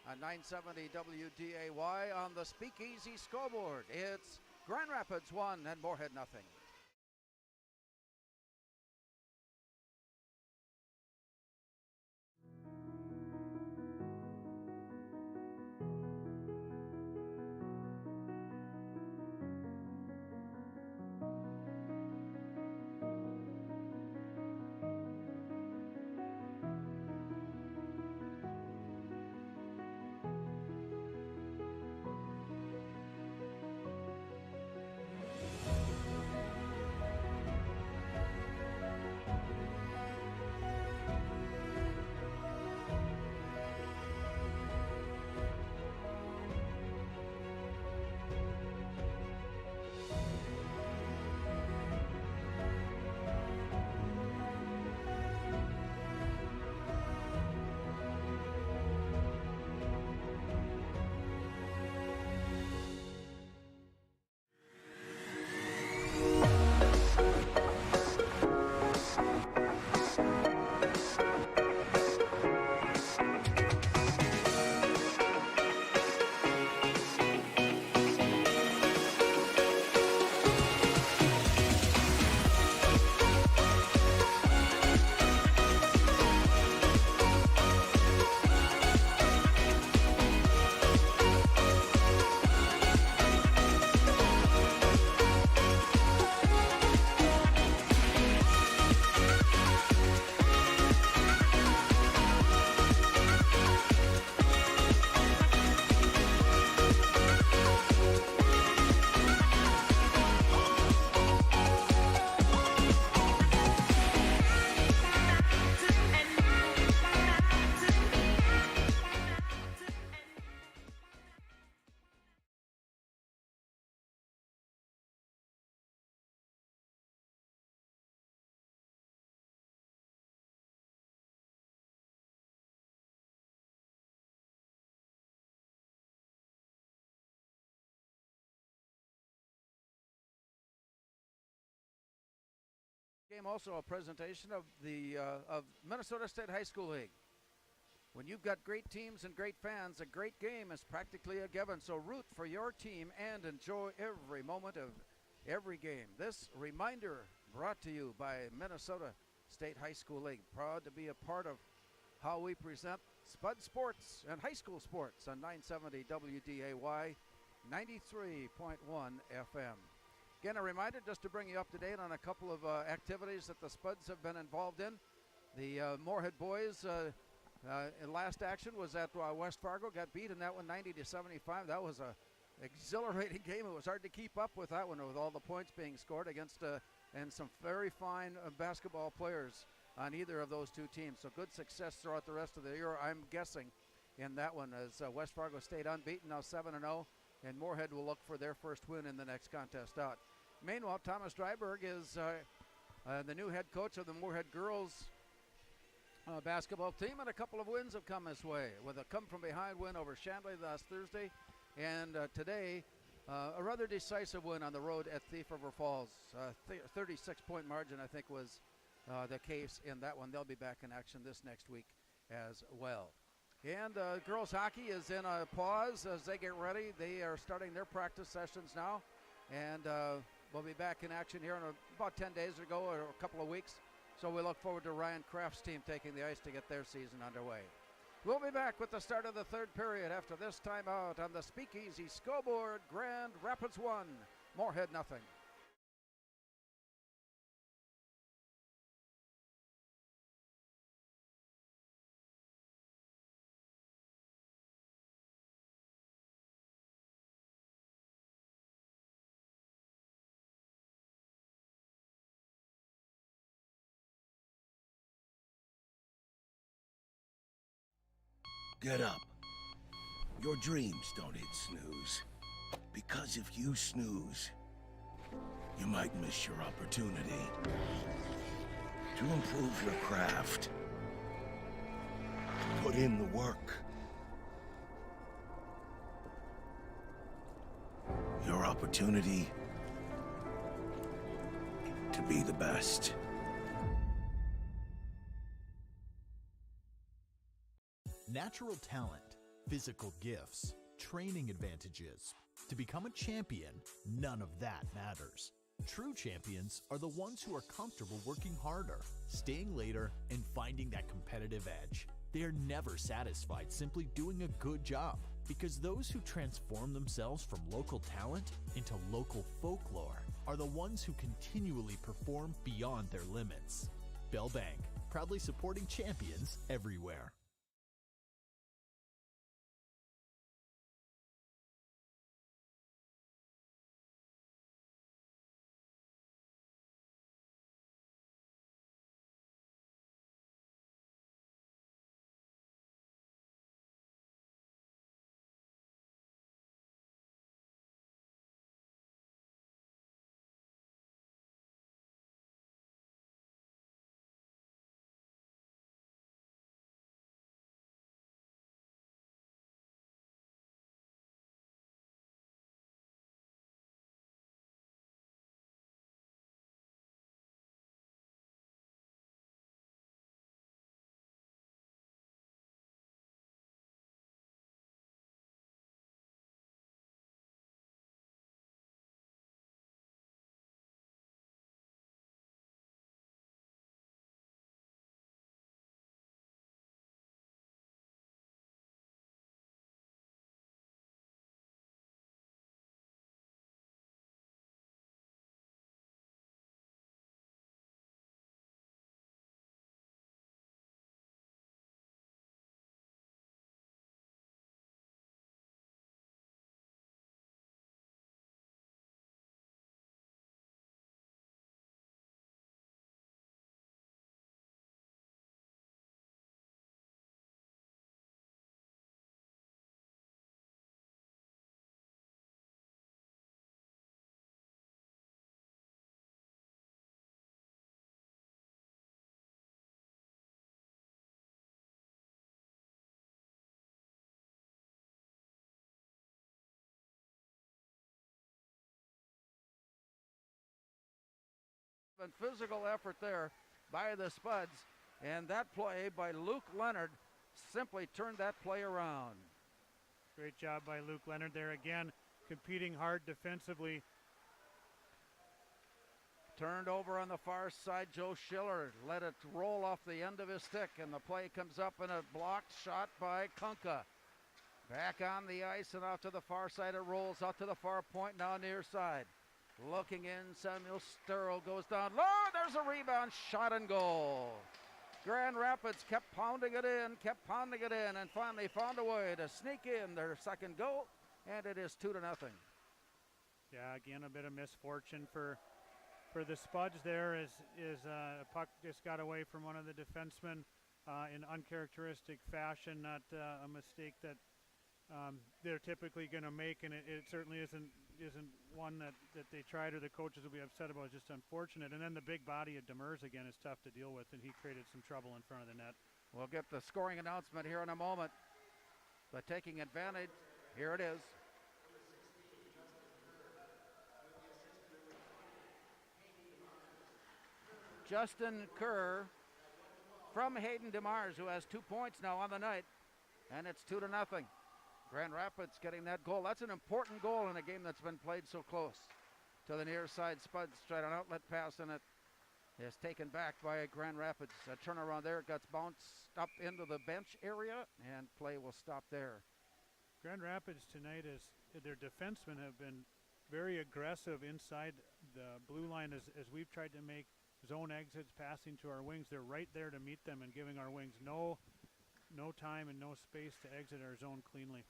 on 970 WDAY on the Speakeasy scoreboard. It's Grand Rapids 1 and Moorhead nothing. Game also a presentation of the Minnesota State High School League. When you've got great teams and great fans, a great game is practically a given. So root for your team and enjoy every moment of every game. This reminder brought to you by Minnesota State High School League. Proud to be a part of how we present Spud Sports and high school sports on 970 WDAY. 93.1 FM. Again, a reminder just to bring you up to date on a couple of activities that the Spuds have been involved in. The Moorhead boys in last action was at West Fargo, got beat in that one 90-75. That was a exhilarating game. It was hard to keep up with that one with all the points being scored against and some very fine basketball players on either of those two teams. So good success throughout the rest of the year, I'm guessing, in that one as West Fargo stayed unbeaten, now 7-0, and Moorhead will look for their first win in the next contest out. Meanwhile, Thomas Dryberg is the new head coach of the Moorhead girls basketball team, and a couple of wins have come his way with a come-from-behind win over Shanley last Thursday, and today a rather decisive win on the road at Thief River Falls. 36-point margin, I think, was the case in that one. They'll be back in action this next week as well. And girls hockey is in a pause as they get ready. They are starting their practice sessions now, and we'll be back in action here in about 10 days ago or a couple of weeks. So we look forward to Ryan Kraft's team taking the ice to get their season underway. We'll be back with the start of the third period after this timeout on the Speakeasy Scoreboard. Grand Rapids 1, Moorhead nothing. Get up. Your dreams don't hit snooze. Because if you snooze, you might miss your opportunity to improve your craft. Put in the work. Your opportunity to be the best. Natural talent, physical gifts, training advantages. To become a champion, none of that matters. True champions are the ones who are comfortable working harder, staying later, and finding that competitive edge. They are never satisfied simply doing a good job, because those who transform themselves from local talent into local folklore are the ones who continually perform beyond their limits. Bell Bank, proudly supporting champions everywhere. And physical effort there by the Spuds, and that play by Luke Leonard simply turned that play around. Great job by Luke Leonard there again, competing hard defensively. Turned over on the far side, Joe Schiller let it roll off the end of his stick, and the play comes up in a blocked shot by Kunka. Back on the ice and off to the far side. It rolls out to the far point, now near side. Looking in, Samuel Sterl goes down low. There's a rebound, shot and goal. Grand Rapids kept pounding it in, and finally found a way to sneak in their second goal, and it is 2-0. Yeah, again, a bit of misfortune for the Spuds there as a puck just got away from one of the defensemen in uncharacteristic fashion, not a mistake that they're typically going to make, and it certainly isn't one that they tried or the coaches will be upset about. It's just unfortunate. And then the big body of Demers again is tough to deal with, and he created some trouble in front of the net. We'll get the scoring announcement here in a moment, but taking advantage, here it is. Justin Kerr from Hayden DeMars, who has 2 points now on the night, and it's 2-0. Grand Rapids getting that goal. That's an important goal in a game that's been played so close. To the near side, Spuds tried an outlet pass, and it is taken back by Grand Rapids. A turnaround there, it gets bounced up into the bench area, and play will stop there. Grand Rapids tonight, is their defensemen have been very aggressive inside the blue line as we've tried to make zone exits, passing to our wings. They're right there to meet them and giving our wings no time and no space to exit our zone cleanly.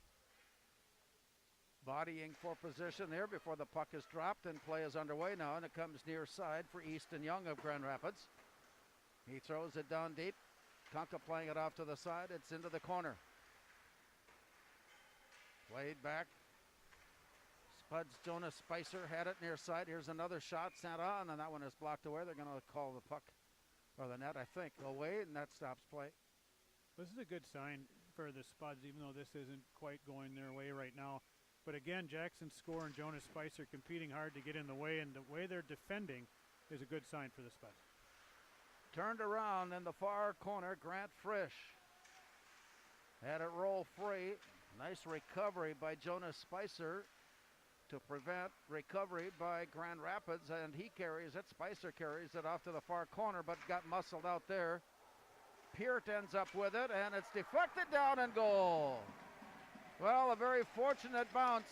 Bodying for position there before the puck is dropped, and play is underway now, and it comes near side for Easton Young of Grand Rapids. He throws it down deep. Conka playing it off to the side. It's into the corner. Played back. Spuds Jonas Spicer had it near side. Here's another shot sent on, and that one is blocked away. They're going to call the puck, or the net, I think, away, and that stops play. This is a good sign for the Spuds, even though this isn't quite going their way right now. But again, Jackson Score and Jonas Spicer competing hard to get in the way, and the way they're defending is a good sign for the Spuds. Turned around in the far corner, Grant Frisch had it roll free. Nice recovery by Jonas Spicer to prevent recovery by Grand Rapids, and he carries it. Spicer carries it off to the far corner, but got muscled out there. Peart ends up with it, and it's deflected down and goal. Well, a very fortunate bounce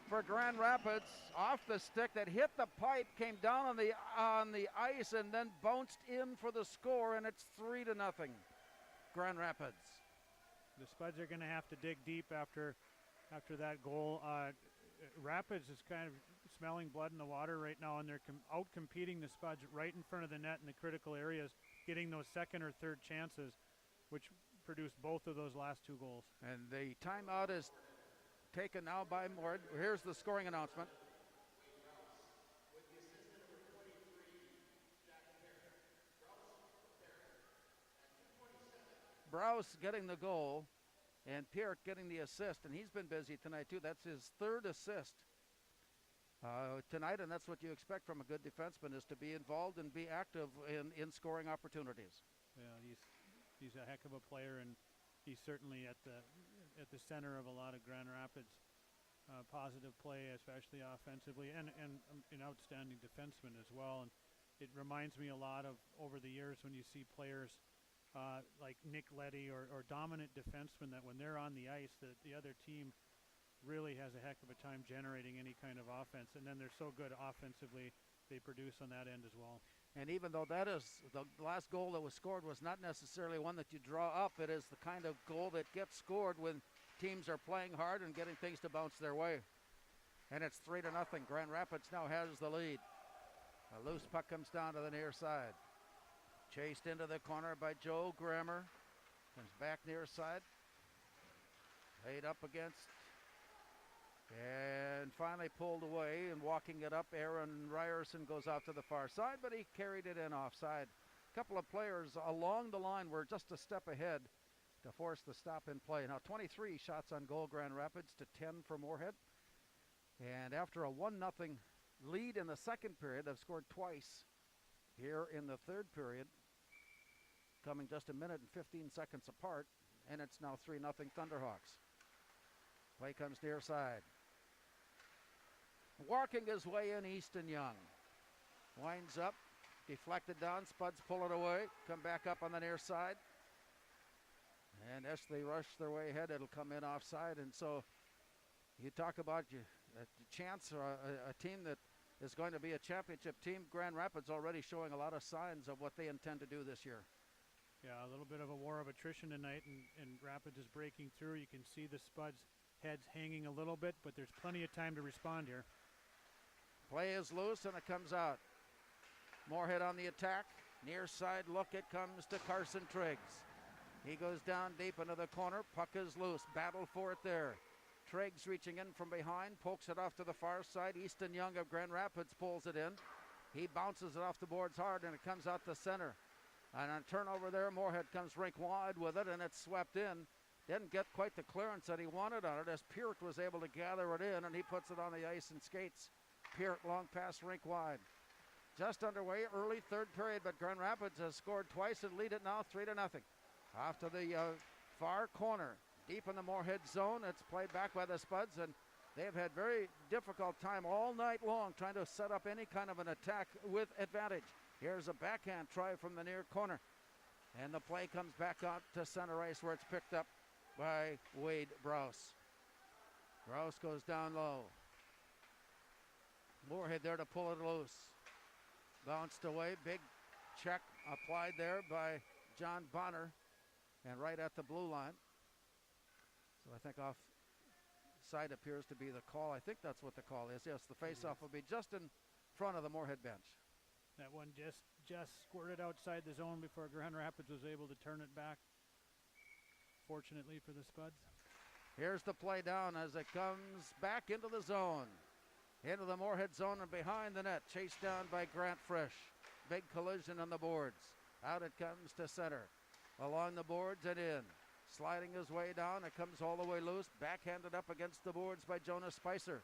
for Grand Rapids off the stick that hit the pipe, came down on the ice, and then bounced in for the score, and it's 3-0. Grand Rapids. The Spuds are going to have to dig deep after that goal. Rapids is kind of smelling blood in the water right now, and they're out-competing the Spuds right in front of the net in the critical areas, getting those second or third chances, which produced both of those last two goals. And the timeout is taken now by Moorhead. Here's the scoring announcement. Browse getting the goal, and Peart getting the assist, and he's been busy tonight too. That's his third assist tonight, and that's what you expect from a good defenseman, is to be involved and be active in scoring opportunities. Yeah, he's a heck of a player, and he's certainly at the center of a lot of Grand Rapids positive play, especially offensively, and an outstanding defenseman as well. And it reminds me a lot of over the years when you see players like Nick Leddy or dominant defensemen, that when they're on the ice, the other team really has a heck of a time generating any kind of offense, and then they're so good offensively, they produce on that end as well. And even though that is the last goal that was scored was not necessarily one that you draw up, it is the kind of goal that gets scored when teams are playing hard and getting things to bounce their way. And it's 3-0. Grand Rapids now has the lead. A loose puck comes down to the near side. Chased into the corner by Joe Grammer. Comes back near side. Laid up against. And finally pulled away, and walking it up, Aaron Ryerson goes out to the far side, but he carried it in offside. A couple of players along the line were just a step ahead to force the stop in play. Now 23 shots on goal, Grand Rapids, to 10 for Moorhead. And after a 1-0 lead in the second period, they've scored twice here in the third period, coming just a minute and 15 seconds apart, and it's now 3-0 Thunderhawks. Play comes near side. Walking his way in, Easton Young. Winds up, deflected down, Spuds pull it away, come back up on the near side. And as they rush their way ahead, it'll come in offside. And so you talk about a chance or a team that is going to be a championship team. Grand Rapids already showing a lot of signs of what they intend to do this year. Yeah, a little bit of a war of attrition tonight, and Rapids is breaking through. You can see the Spuds' heads hanging a little bit, but there's plenty of time to respond here. Play is loose, and it comes out. Moorhead on the attack. Near side look, it comes to Carson Triggs. He goes down deep into the corner. Puck is loose. Battle for it there. Triggs reaching in from behind, pokes it off to the far side. Easton Young of Grand Rapids pulls it in. He bounces it off the boards hard, and it comes out to center. And on turnover there, Moorhead comes rink wide with it, and it's swept in. Didn't get quite the clearance that he wanted on it, as Peart was able to gather it in, and he puts it on the ice and skates. Peart long pass rink wide. Just underway, early third period, but Grand Rapids has scored twice and lead it now 3-0. Off to the far corner, deep in the Moorhead zone. It's played back by the Spuds, and they've had very difficult time all night long trying to set up any kind of an attack with advantage. Here's a backhand try from the near corner, and the play comes back out to center ice where it's picked up by Wade Browse. Browse goes down low. Moorhead there to pull it loose. Bounced away, big check applied there by John Bonner, and right at the blue line. So I think offside appears to be the call. I think that's what the call is. Yes, the face-off will be just in front of the Moorhead bench. That one just squirted outside the zone before Grand Rapids was able to turn it back, fortunately for the Spuds. Here's the play down as it comes back into the zone. Into the Moorhead zone and behind the net. Chased down by Grant Frisch. Big collision on the boards. Out it comes to center. Along the boards and in. Sliding his way down. It comes all the way loose. Backhanded up against the boards by Jonas Spicer.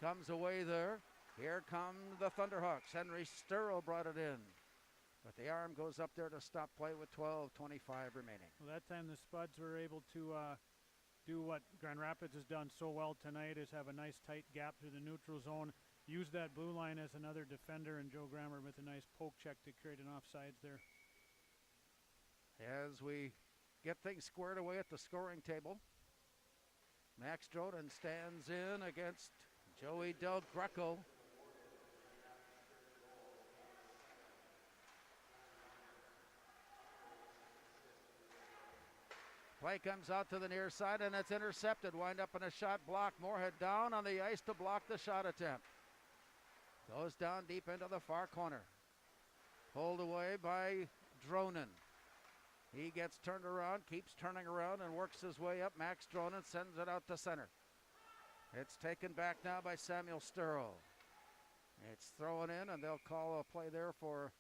Comes away there. Here come the Thunderhawks. Henry Sturrow brought it in. But the arm goes up there to stop play with 12:25 remaining. Well, that time the Spuds were able to do what Grand Rapids has done so well tonight, is have a nice tight gap through the neutral zone, use that blue line as another defender, and Joe Grammer with a nice poke check to create an offsides there. As we get things squared away at the scoring table, Max Droden stands in against Joey Del Greco. Play comes out to the near side, and it's intercepted. Wind up in a shot block. Moorhead down on the ice to block the shot attempt. Goes down deep into the far corner. Pulled away by Dronen. He gets turned around, keeps turning around, and works his way up. Max Dronen sends it out to center. It's taken back now by Samuel Sturrow. It's thrown in, and they'll call a play there for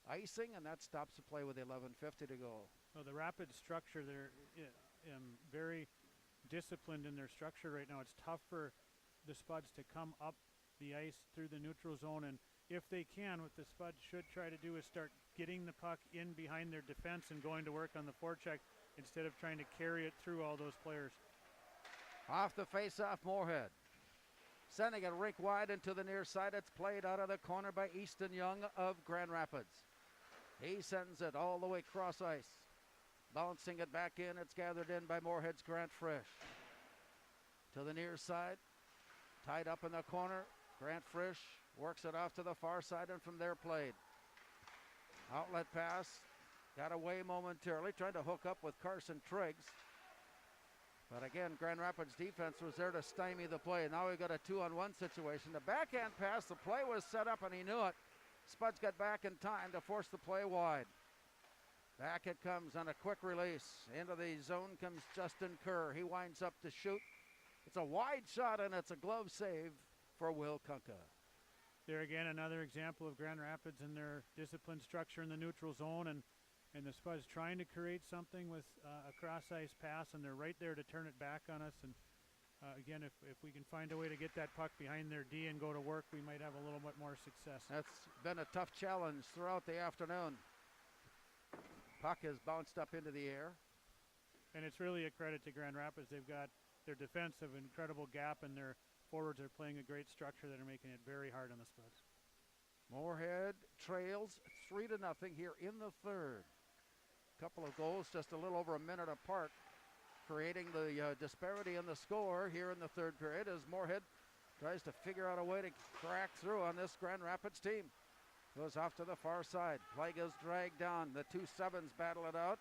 icing, and that stops the play with 11:50 to go. So the Rapid structure, they're very disciplined in their structure right now. It's tough for the Spuds to come up the ice through the neutral zone, and if they can, what the Spuds should try to do is start getting the puck in behind their defense and going to work on the forecheck instead of trying to carry it through all those players. Off the face-off, Moorhead. Sending it rink wide into the near side. It's played out of the corner by Easton Young of Grand Rapids. He sends it all the way cross ice. Bouncing it back in. It's gathered in by Moorhead's Grant Frisch. To the near side. Tied up in the corner. Grant Frisch works it off to the far side, and from there played. Outlet pass. Got away momentarily. Trying to hook up with Carson Triggs. But again, Grand Rapids defense was there to stymie the play. Now we've got a 2-on-1 situation. The backhand pass, the play was set up and he knew it. Spuds got back in time to force the play wide. Back it comes on a quick release. Into the zone comes Justin Kerr. He winds up to shoot. It's a wide shot, and it's a glove save for Will Kunka. There again, another example of Grand Rapids and their disciplined structure in the neutral zone, and the Spuds trying to create something with a cross-ice pass, and they're right there to turn it back on us. And again, if we can find a way to get that puck behind their D and go to work, we might have a little bit more success. That's been a tough challenge throughout the afternoon. Puck is bounced up into the air. And it's really a credit to Grand Rapids. They've got their defense of incredible gap, and their forwards are playing a great structure that are making it very hard on the Spuds. Moorhead trails 3-0 here in the third. Couple of goals just a little over a minute apart. creating the disparity in the score here in the third period as Moorhead tries to figure out a way to crack through on this Grand Rapids team. Goes off to the far side. Play goes dragged down. The 2 sevens battle it out.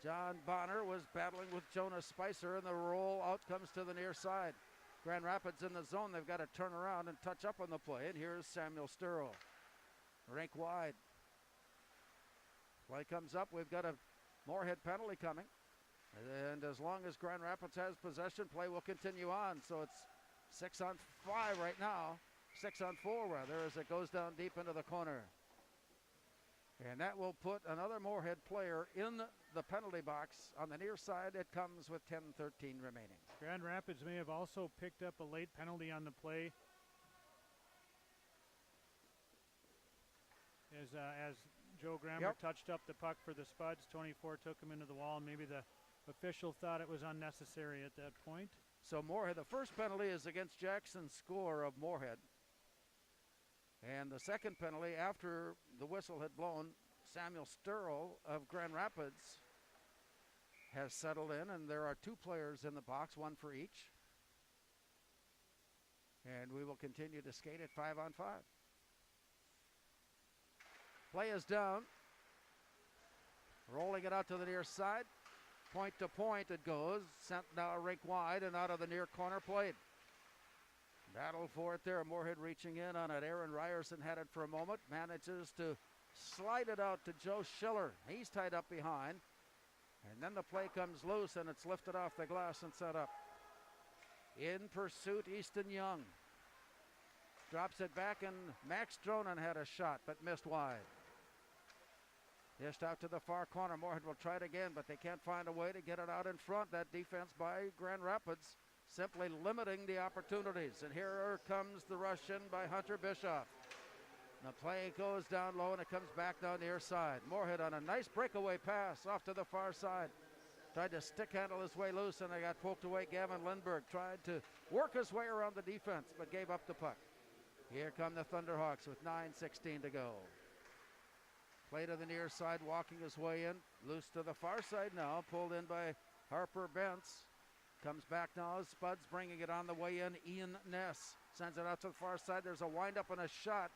John Bonner was battling with Jonas Spicer, and the roll out comes to the near side. Grand Rapids in the zone. They've got to turn around and touch up on the play, and here's Samuel Sturrow. Rink wide. Play comes up. We've got a Moorhead penalty coming. And as long as Grand Rapids has possession, play will continue on. So it's 6-on-5 right now. 6-on-4 rather, as it goes down deep into the corner. And that will put another Moorhead player in the penalty box. On the near side, it comes with 10:13 remaining. Grand Rapids may have also picked up a late penalty on the play. As Joe Grammer touched up the puck for the Spuds, 24 took him into the wall, and maybe the official thought it was unnecessary at that point. So Moorhead, the first penalty is against Jackson Score of Moorhead. And the second penalty, after the whistle had blown, Samuel Sturrow of Grand Rapids has settled in, and there are 2 players in the box, 1 for each. And we will continue to skate at 5-on-5. Play is down. Rolling it out to the near side. Point to point it goes. Sent now rink wide and out of the near corner plate. Battle for it there. Moorhead reaching in on it. Aaron Ryerson had it for a moment. Manages to slide it out to Joe Schiller. He's tied up behind. And then the play comes loose and it's lifted off the glass and set up. In pursuit, Easton Young. Drops it back and Max Dronen had a shot but missed wide. Dished out to the far corner. Moorhead will try it again, but they can't find a way to get it out in front. That defense by Grand Rapids simply limiting the opportunities. And here comes the rush in by Hunter Bischoff. The play goes down low and it comes back down near side. Moorhead on a nice breakaway pass off to the far side. Tried to stick handle his way loose and they got poked away. Gavin Lindberg tried to work his way around the defense but gave up the puck. Here come the Thunderhawks with 9:16 to go. Play to the near side, walking his way in. Loose to the far side now, pulled in by Harper Bentz. Comes back now, Spuds bringing it on the way in. Ian Ness sends it out to the far side. There's a windup and a shot.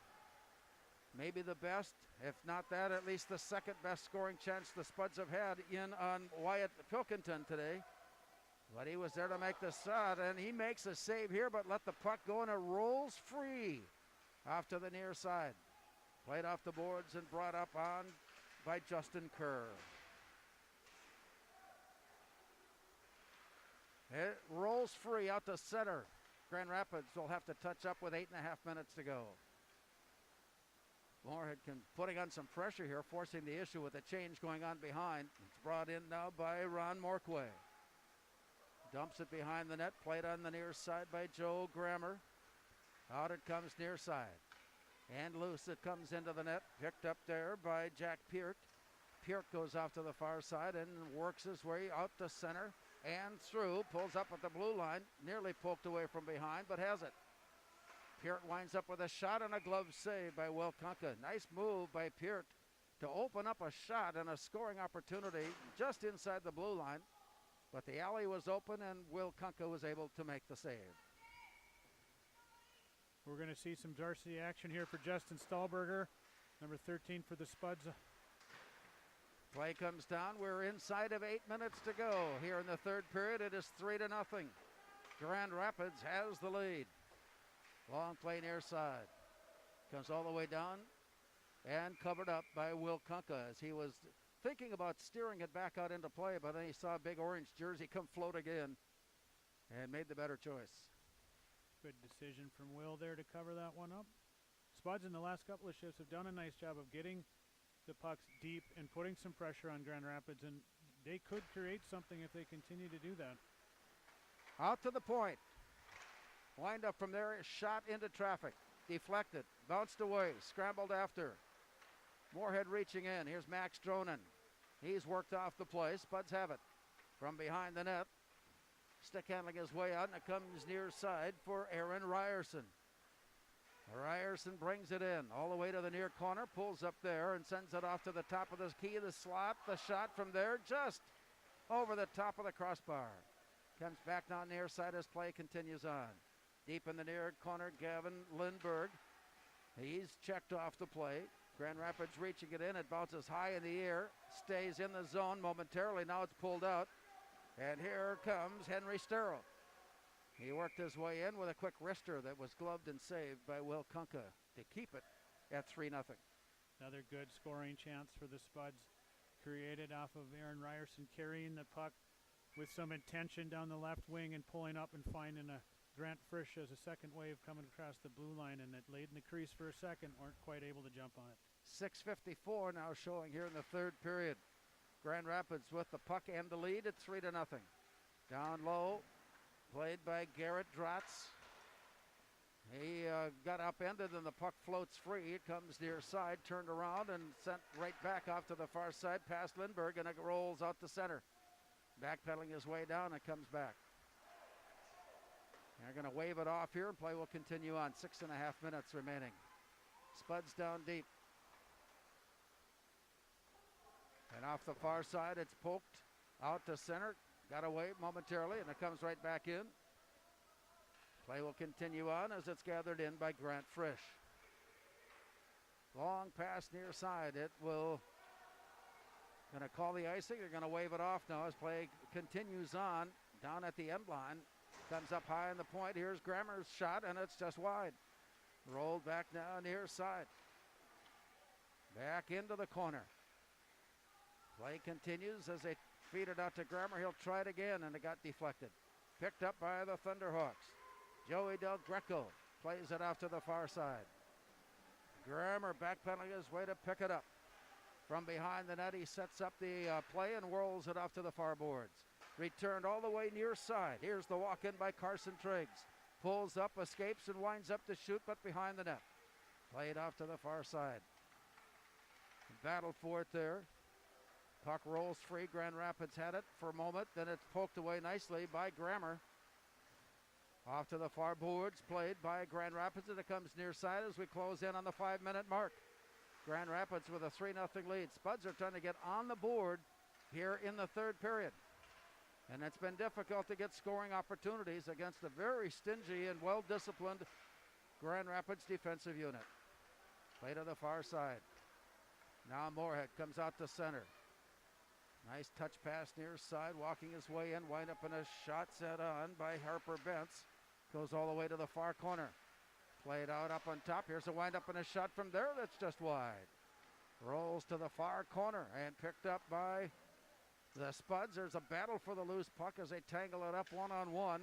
Maybe the best, if not that, at least the second best scoring chance the Spuds have had in on Wyatt Pilkington today. But he was there to make the shot, and he makes a save here, but let the puck go, and it rolls free off to the near side. Played off the boards and brought up on by Justin Kerr. It rolls free out to center. Grand Rapids will have to touch up with 8.5 minutes to go. Moorhead putting on some pressure here, forcing the issue with a change going on behind. It's brought in now by Ron Morquay. Dumps it behind the net, played on the near side by Joe Grammer. Out it comes near side. And loose it comes into the net, picked up there by Jack Peart. Peart goes off to the far side and works his way out to center and through, pulls up at the blue line, nearly poked away from behind, but has it. Peart winds up with a shot and a glove save by Will Kunka. Nice move by Peart to open up a shot and a scoring opportunity just inside the blue line. But the alley was open and Will Kunka was able to make the save. We're going to see some varsity action here for Justin Stahlberger, number 13 for the Spuds. Play comes down. We're inside of 8 minutes to go here in the third period. It is 3-0. Grand Rapids has the lead. Long play near side. Comes all the way down and covered up by Will Kunka as he was thinking about steering it back out into play, but then he saw a big orange jersey come floating in and made the better choice. Good decision from Will there to cover that one up. Spuds in the last couple of shifts have done a nice job of getting the pucks deep and putting some pressure on Grand Rapids, and they could create something if they continue to do that. Out to the point. Wind up from there, shot into traffic. Deflected, bounced away, scrambled after. Moorhead reaching in. Here's Max Dronen. He's worked off the play. Spuds have it from behind the net. Stick handling his way out, and it comes near side for Aaron Ryerson. Ryerson brings it in all the way to the near corner, pulls up there and sends it off to the top of the key of the slot. The shot from there just over the top of the crossbar. Comes back down near side as play continues on. Deep in the near corner, Gavin Lindbergh. He's checked off the play. Grand Rapids reaching it in. It bounces high in the air. Stays in the zone momentarily. Now it's pulled out. And here comes Henry Sterl. He worked his way in with a quick wrister that was gloved and saved by Will Kunka to keep it at 3-0. Another good scoring chance for the Spuds, created off of Aaron Ryerson carrying the puck with some intention down the left wing and pulling up and finding a Grant Frisch as a second wave coming across the blue line, and it laid in the crease for a second, weren't quite able to jump on it. 6:54 now showing here in the third period. Grand Rapids with the puck and the lead at 3-0. Down low, played by Garrett Dratz. He got upended and the puck floats free. It comes near side, turned around and sent right back off to the far side past Lindbergh, and it rolls out to center. Backpedaling his way down, it comes back. They're going to wave it off here and play will continue on. 6.5 minutes remaining. Spuds down deep. And off the far side, it's poked out to center. Got away momentarily, and it comes right back in. Play will continue on as it's gathered in by Grant Frisch. Long pass near side. It will going to call the icing. They're going to wave it off now as play continues on down at the end line. Comes up high on the point. Here's Grammer's shot, and it's just wide. Rolled back now near side. Back into the corner. Play continues as they feed it out to Grammer. He'll try it again, and it got deflected. Picked up by the Thunderhawks. Joey Del Greco plays it off to the far side. Grammer backpedaling his way to pick it up. From behind the net, he sets up the play and whirls it off to the far boards. Returned all the way near side. Here's the walk-in by Carson Triggs. Pulls up, escapes, and winds up to shoot, but behind the net. Played off to the far side. Battled for it there. Puck rolls free. Grand Rapids had it for a moment. Then it's poked away nicely by Grammer. Off to the far boards. Played by Grand Rapids, and it comes near side as we close in on the 5-minute mark. Grand Rapids with a 3-0 lead. Spuds are trying to get on the board here in the third period. And it's been difficult to get scoring opportunities against a very stingy and well-disciplined Grand Rapids defensive unit. Play to the far side. Now Moorhead comes out to center. Nice touch pass near side, walking his way in, wind up in a shot set on by Harper Bentz. Goes all the way to the far corner. Played out up on top. Here's a wind up and a shot from there that's just wide. Rolls to the far corner and picked up by the Spuds. There's a battle for the loose puck as they tangle it up one-on-one.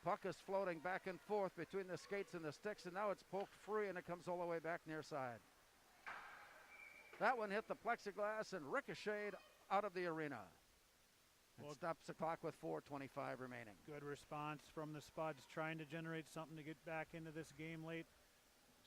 Puck is floating back and forth between the skates and the sticks, and now it's poked free, and it comes all the way back near side. That one hit the plexiglass and ricocheted out of the arena. It stops the clock with 4:25 remaining. Good response from the Spuds, trying to generate something to get back into this game late.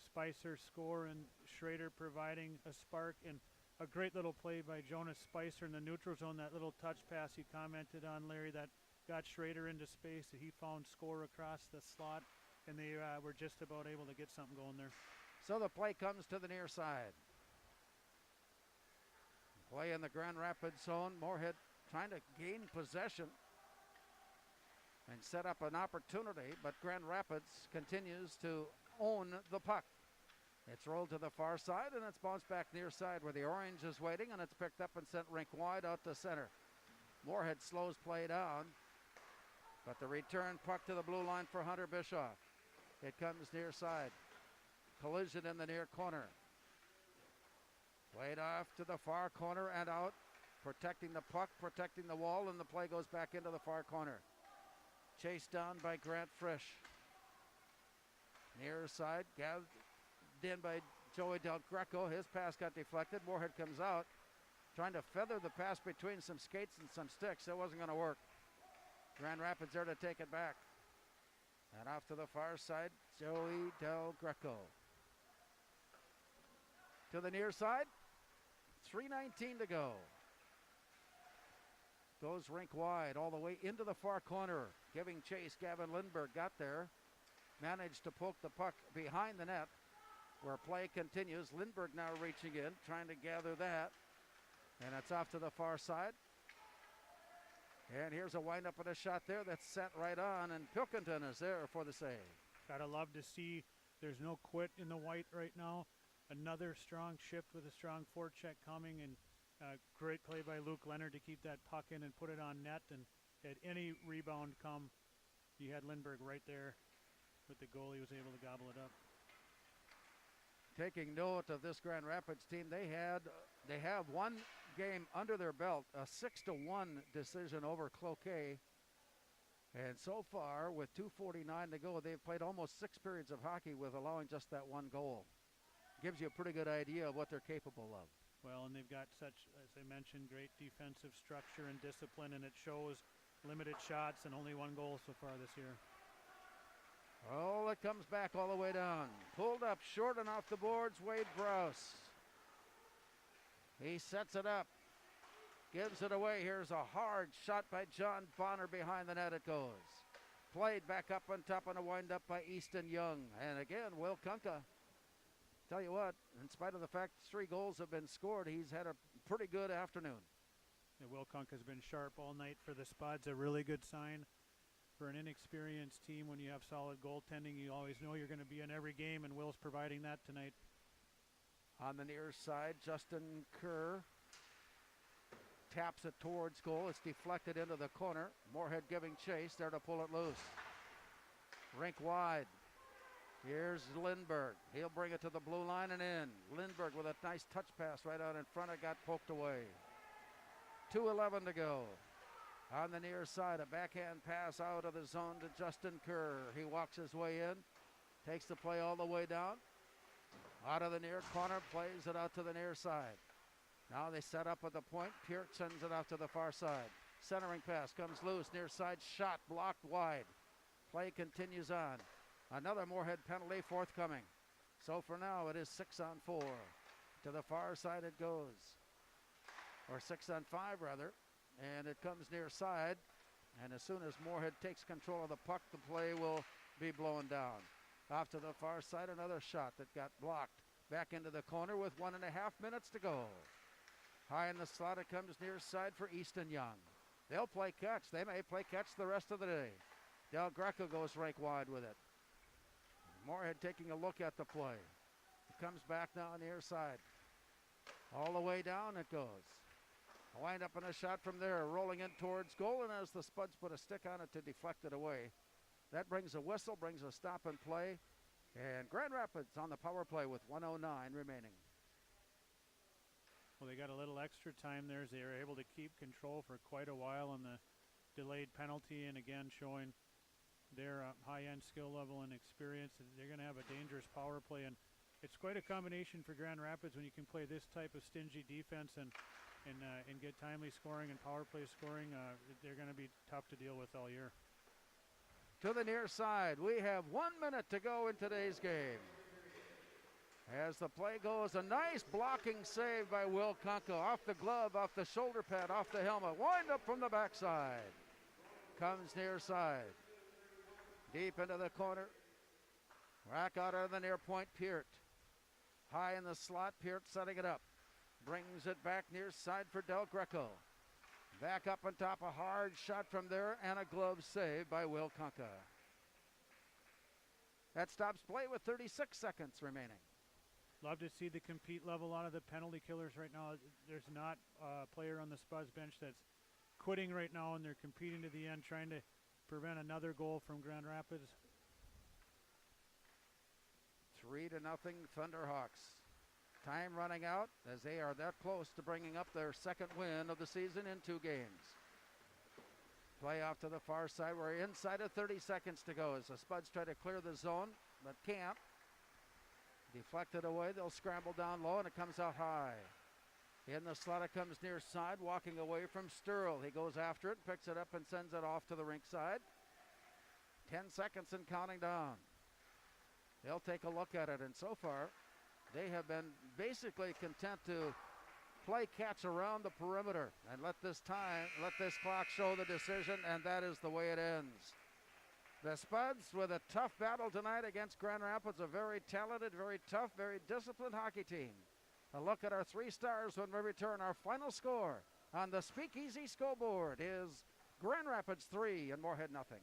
Spicer score and Schrader providing a spark, and a great little play by Jonas Spicer in the neutral zone. That little touch pass you commented on, Larry, that got Schrader into space. He found score across the slot, and they were just about able to get something going there. So the play comes to the near side. Play in the Grand Rapids zone. Moorhead trying to gain possession and set up an opportunity, but Grand Rapids continues to own the puck. It's rolled to the far side, and it's bounced back near side where the orange is waiting, and it's picked up and sent rink wide out to center. Moorhead slows play down, but the return puck to the blue line for Hunter Bischoff. It comes near side. Collision in the near corner. Played off to the far corner and out, protecting the puck, protecting the wall, and the play goes back into the far corner. Chased down by Grant Frisch. Near side, gathered in by Joey Del Greco. His pass got deflected. Moorhead comes out, trying to feather the pass between some skates and some sticks. It wasn't going to work. Grand Rapids there to take it back. And off to the far side, Joey Del Greco. To the near side, 3:19 to go. Goes rink wide all the way into the far corner. Giving chase, Gavin Lindbergh got there. Managed to poke the puck behind the net where play continues. Lindbergh now reaching in, trying to gather that. And it's off to the far side. And here's a windup and a shot there that's set right on, and Pilkington is there for the save. Gotta love to see there's no quit in the white right now. Another strong shift with a strong forecheck coming, and great play by Luke Leonard to keep that puck in and put it on net. And at any rebound come, you had Lindbergh right there with the goal. He was able to gobble it up. Taking note of this Grand Rapids team, they have one game under their belt, a 6-1 decision over Cloquet. And so far, with 2:49 to go, they've played almost 6 periods of hockey with allowing just that one goal. Gives you a pretty good idea of what they're capable of. Well, and they've got such, as I mentioned, great defensive structure and discipline, and it shows. Limited shots and only 1 goal so far this year. Oh, it comes back all the way down. Pulled up short and off the boards, Wade Browse. He sets it up. Gives it away. Here's a hard shot by John Bonner behind the net. It goes. Played back up on top on a wind-up by Easton Young. And again, Will Kunka. Tell you what, in spite of the fact 3 goals have been scored, he's had a pretty good afternoon. Yeah, Will Kunk has been sharp all night for the Spuds. A really good sign for an inexperienced team. When you have solid goaltending, you always know you're going to be in every game, and Will's providing that tonight. On the near side, Justin Kerr taps it towards goal. It's deflected into the corner. Moorhead giving chase there to pull it loose. Rink wide. Here's Lindbergh. He'll bring it to the blue line and in. Lindbergh with a nice touch pass right out in front. It got poked away. 2:11 to go. On the near side, a backhand pass out of the zone to Justin Kerr. He walks his way in, takes the play all the way down. Out of the near corner, plays it out to the near side. Now they set up at the point. Peart sends it out to the far side. Centering pass comes loose. Near side shot blocked wide. Play continues on. Another Moorhead penalty forthcoming. So for now it is 6-on-4. To the far side it goes. Or 6-on-5 rather. And it comes near side. And as soon as Moorhead takes control of the puck, the play will be blown down. Off to the far side, another shot that got blocked. Back into the corner with 1.5 minutes to go. High in the slot, it comes near side for Easton Young. They'll play catch. They may play catch the rest of the day. Del Greco goes rink wide with it. Moorhead taking a look at the play. It comes back now on the near side. All the way down it goes. A wind up and a shot from there, rolling in towards goal, and as the Spuds put a stick on it to deflect it away. That brings a whistle, brings a stop and play. And Grand Rapids on the power play with 1:09 remaining. Well, they got a little extra time there as they were able to keep control for quite a while on the delayed penalty, and again showing their high-end skill level and experience. They're going to have a dangerous power play, and it's quite a combination for Grand Rapids when you can play this type of stingy defense and get timely scoring and power play scoring. They're going to be tough to deal with all year. To the near side, we have 1 minute to go in today's game. As the play goes, a nice blocking save by Will Kunka. Off the glove, off the shoulder pad, off the helmet. Wind up from the backside. Comes near side. Deep into the corner. Rack out of the near point, Peart. High in the slot, Peart setting it up. Brings it back near side for Del Greco. Back up on top, a hard shot from there, and a glove save by Will Kunka. That stops play with 36 seconds remaining. Love to see the compete level out of the penalty killers right now. There's not a player on the Spuds bench that's quitting right now, and they're competing to the end, trying to prevent another goal from Grand Rapids. 3-0 Thunderhawks. Time running out as they are that close to bringing up their second win of the season in 2 games. Play off to the far side. We're inside of 30 seconds to go as the Spuds try to clear the zone, but can't. Deflected away. They'll scramble down low, and it comes out high. In the slot, it comes near side, walking away from Sturl. He goes after it, picks it up, and sends it off to the rink side. 10 seconds and counting down. They'll take a look at it, and so far, they have been basically content to play catch around the perimeter and let this clock show the decision, and that is the way it ends. The Spuds with a tough battle tonight against Grand Rapids, a very talented, very tough, very disciplined hockey team. A look at our 3 stars when we return. Our final score on the Speakeasy scoreboard is Grand Rapids 3 and Moorhead nothing.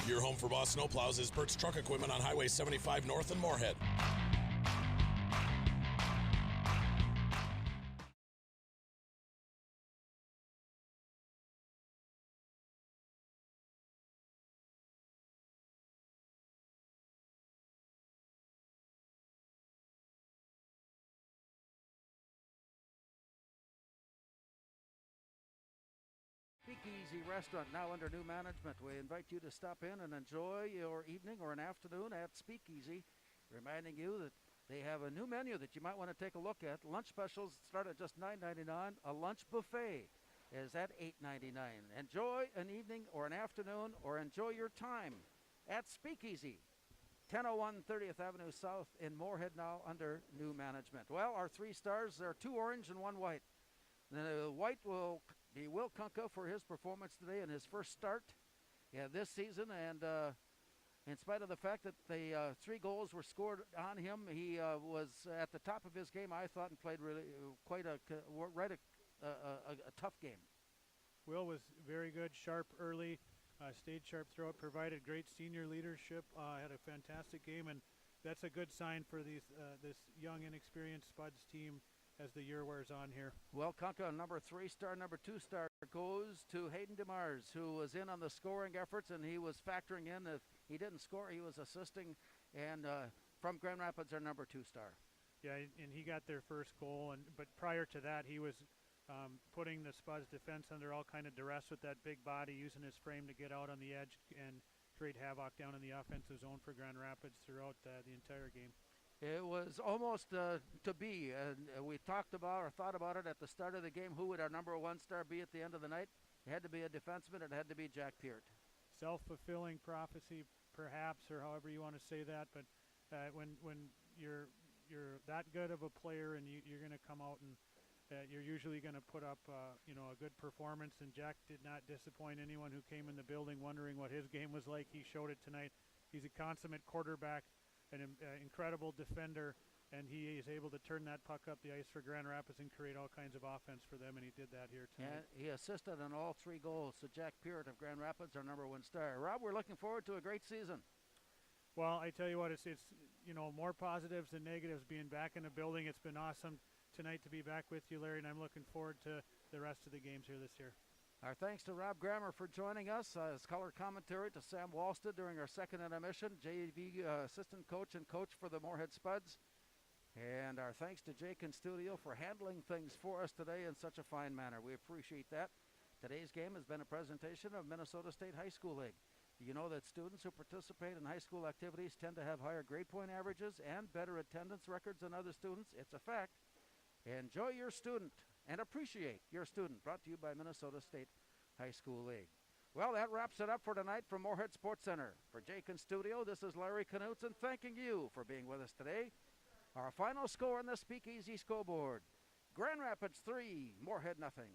Your home for Boss Snowplows is Burt's Truck Equipment on Highway 75 North in Moorhead. Speakeasy Restaurant now under new management. We invite you to stop in and enjoy your evening or an afternoon at Speakeasy, reminding you that they have a new menu that you might want to take a look at. Lunch specials start at just $9.99. A lunch buffet is at $8.99. Enjoy an evening or an afternoon or enjoy your time at Speakeasy. 1001 30th Avenue South in Moorhead now under new management. Well, our 3 stars are 2 orange and 1 white. The white will be Will Kunka for his performance today in his first start this season, and in spite of the fact that the 3 goals were scored on him, he was at the top of his game, I thought, and played really quite a tough game. Will was very good, sharp early, stayed sharp throughout, provided great senior leadership, had a fantastic game, and that's a good sign for these this young, inexperienced Spuds team as the year wears on here. Well, Kunka, number 3 star, number 2 star goes to Hayden DeMars, who was in on the scoring efforts, and he was factoring in. If he didn't score, he was assisting, and from Grand Rapids, our number 2 star. Yeah, and he got their first goal, but prior to that, he was putting the Spuds defense under all kind of duress with that big body, using his frame to get out on the edge and create havoc down in the offensive zone for Grand Rapids throughout the entire game. It was almost to be. We talked about or thought about it at the start of the game. Who would our number 1 star be at the end of the night? It had to be a defenseman. It had to be Jack Peart. Self-fulfilling prophecy, perhaps, or however you want to say that. But when you're that good of a player and you're going to come out and you're usually going to put up a good performance. And Jack did not disappoint anyone who came in the building wondering what his game was like. He showed it tonight. He's a consummate quarterback, an incredible defender, and he is able to turn that puck up the ice for Grand Rapids and create all kinds of offense for them, and he did that here tonight. And he assisted on all 3 goals. So Jack Peart of Grand Rapids, our number 1 star. Rob, we're looking forward to a great season. Well, I tell you what, it's more positives than negatives being back in the building. It's been awesome tonight to be back with you, Larry, and I'm looking forward to the rest of the games here this year. Our thanks to Rob Grammer for joining us as color commentary, to Sam Walsted during our second intermission, JV assistant coach and coach for the Moorhead Spuds. And our thanks to Jake in studio for handling things for us today in such a fine manner. We appreciate that. Today's game has been a presentation of Minnesota State High School League. You know that students who participate in high school activities tend to have higher grade point averages and better attendance records than other students. It's a fact. Enjoy your student and appreciate your student. Brought to you by Minnesota State High School League. Well, that wraps it up for tonight from Moorhead Sports Center. For Jake in studio, this is Larry Knutson thanking you for being with us today. Our final score on the Speakeasy scoreboard: Grand Rapids 3, Moorhead nothing.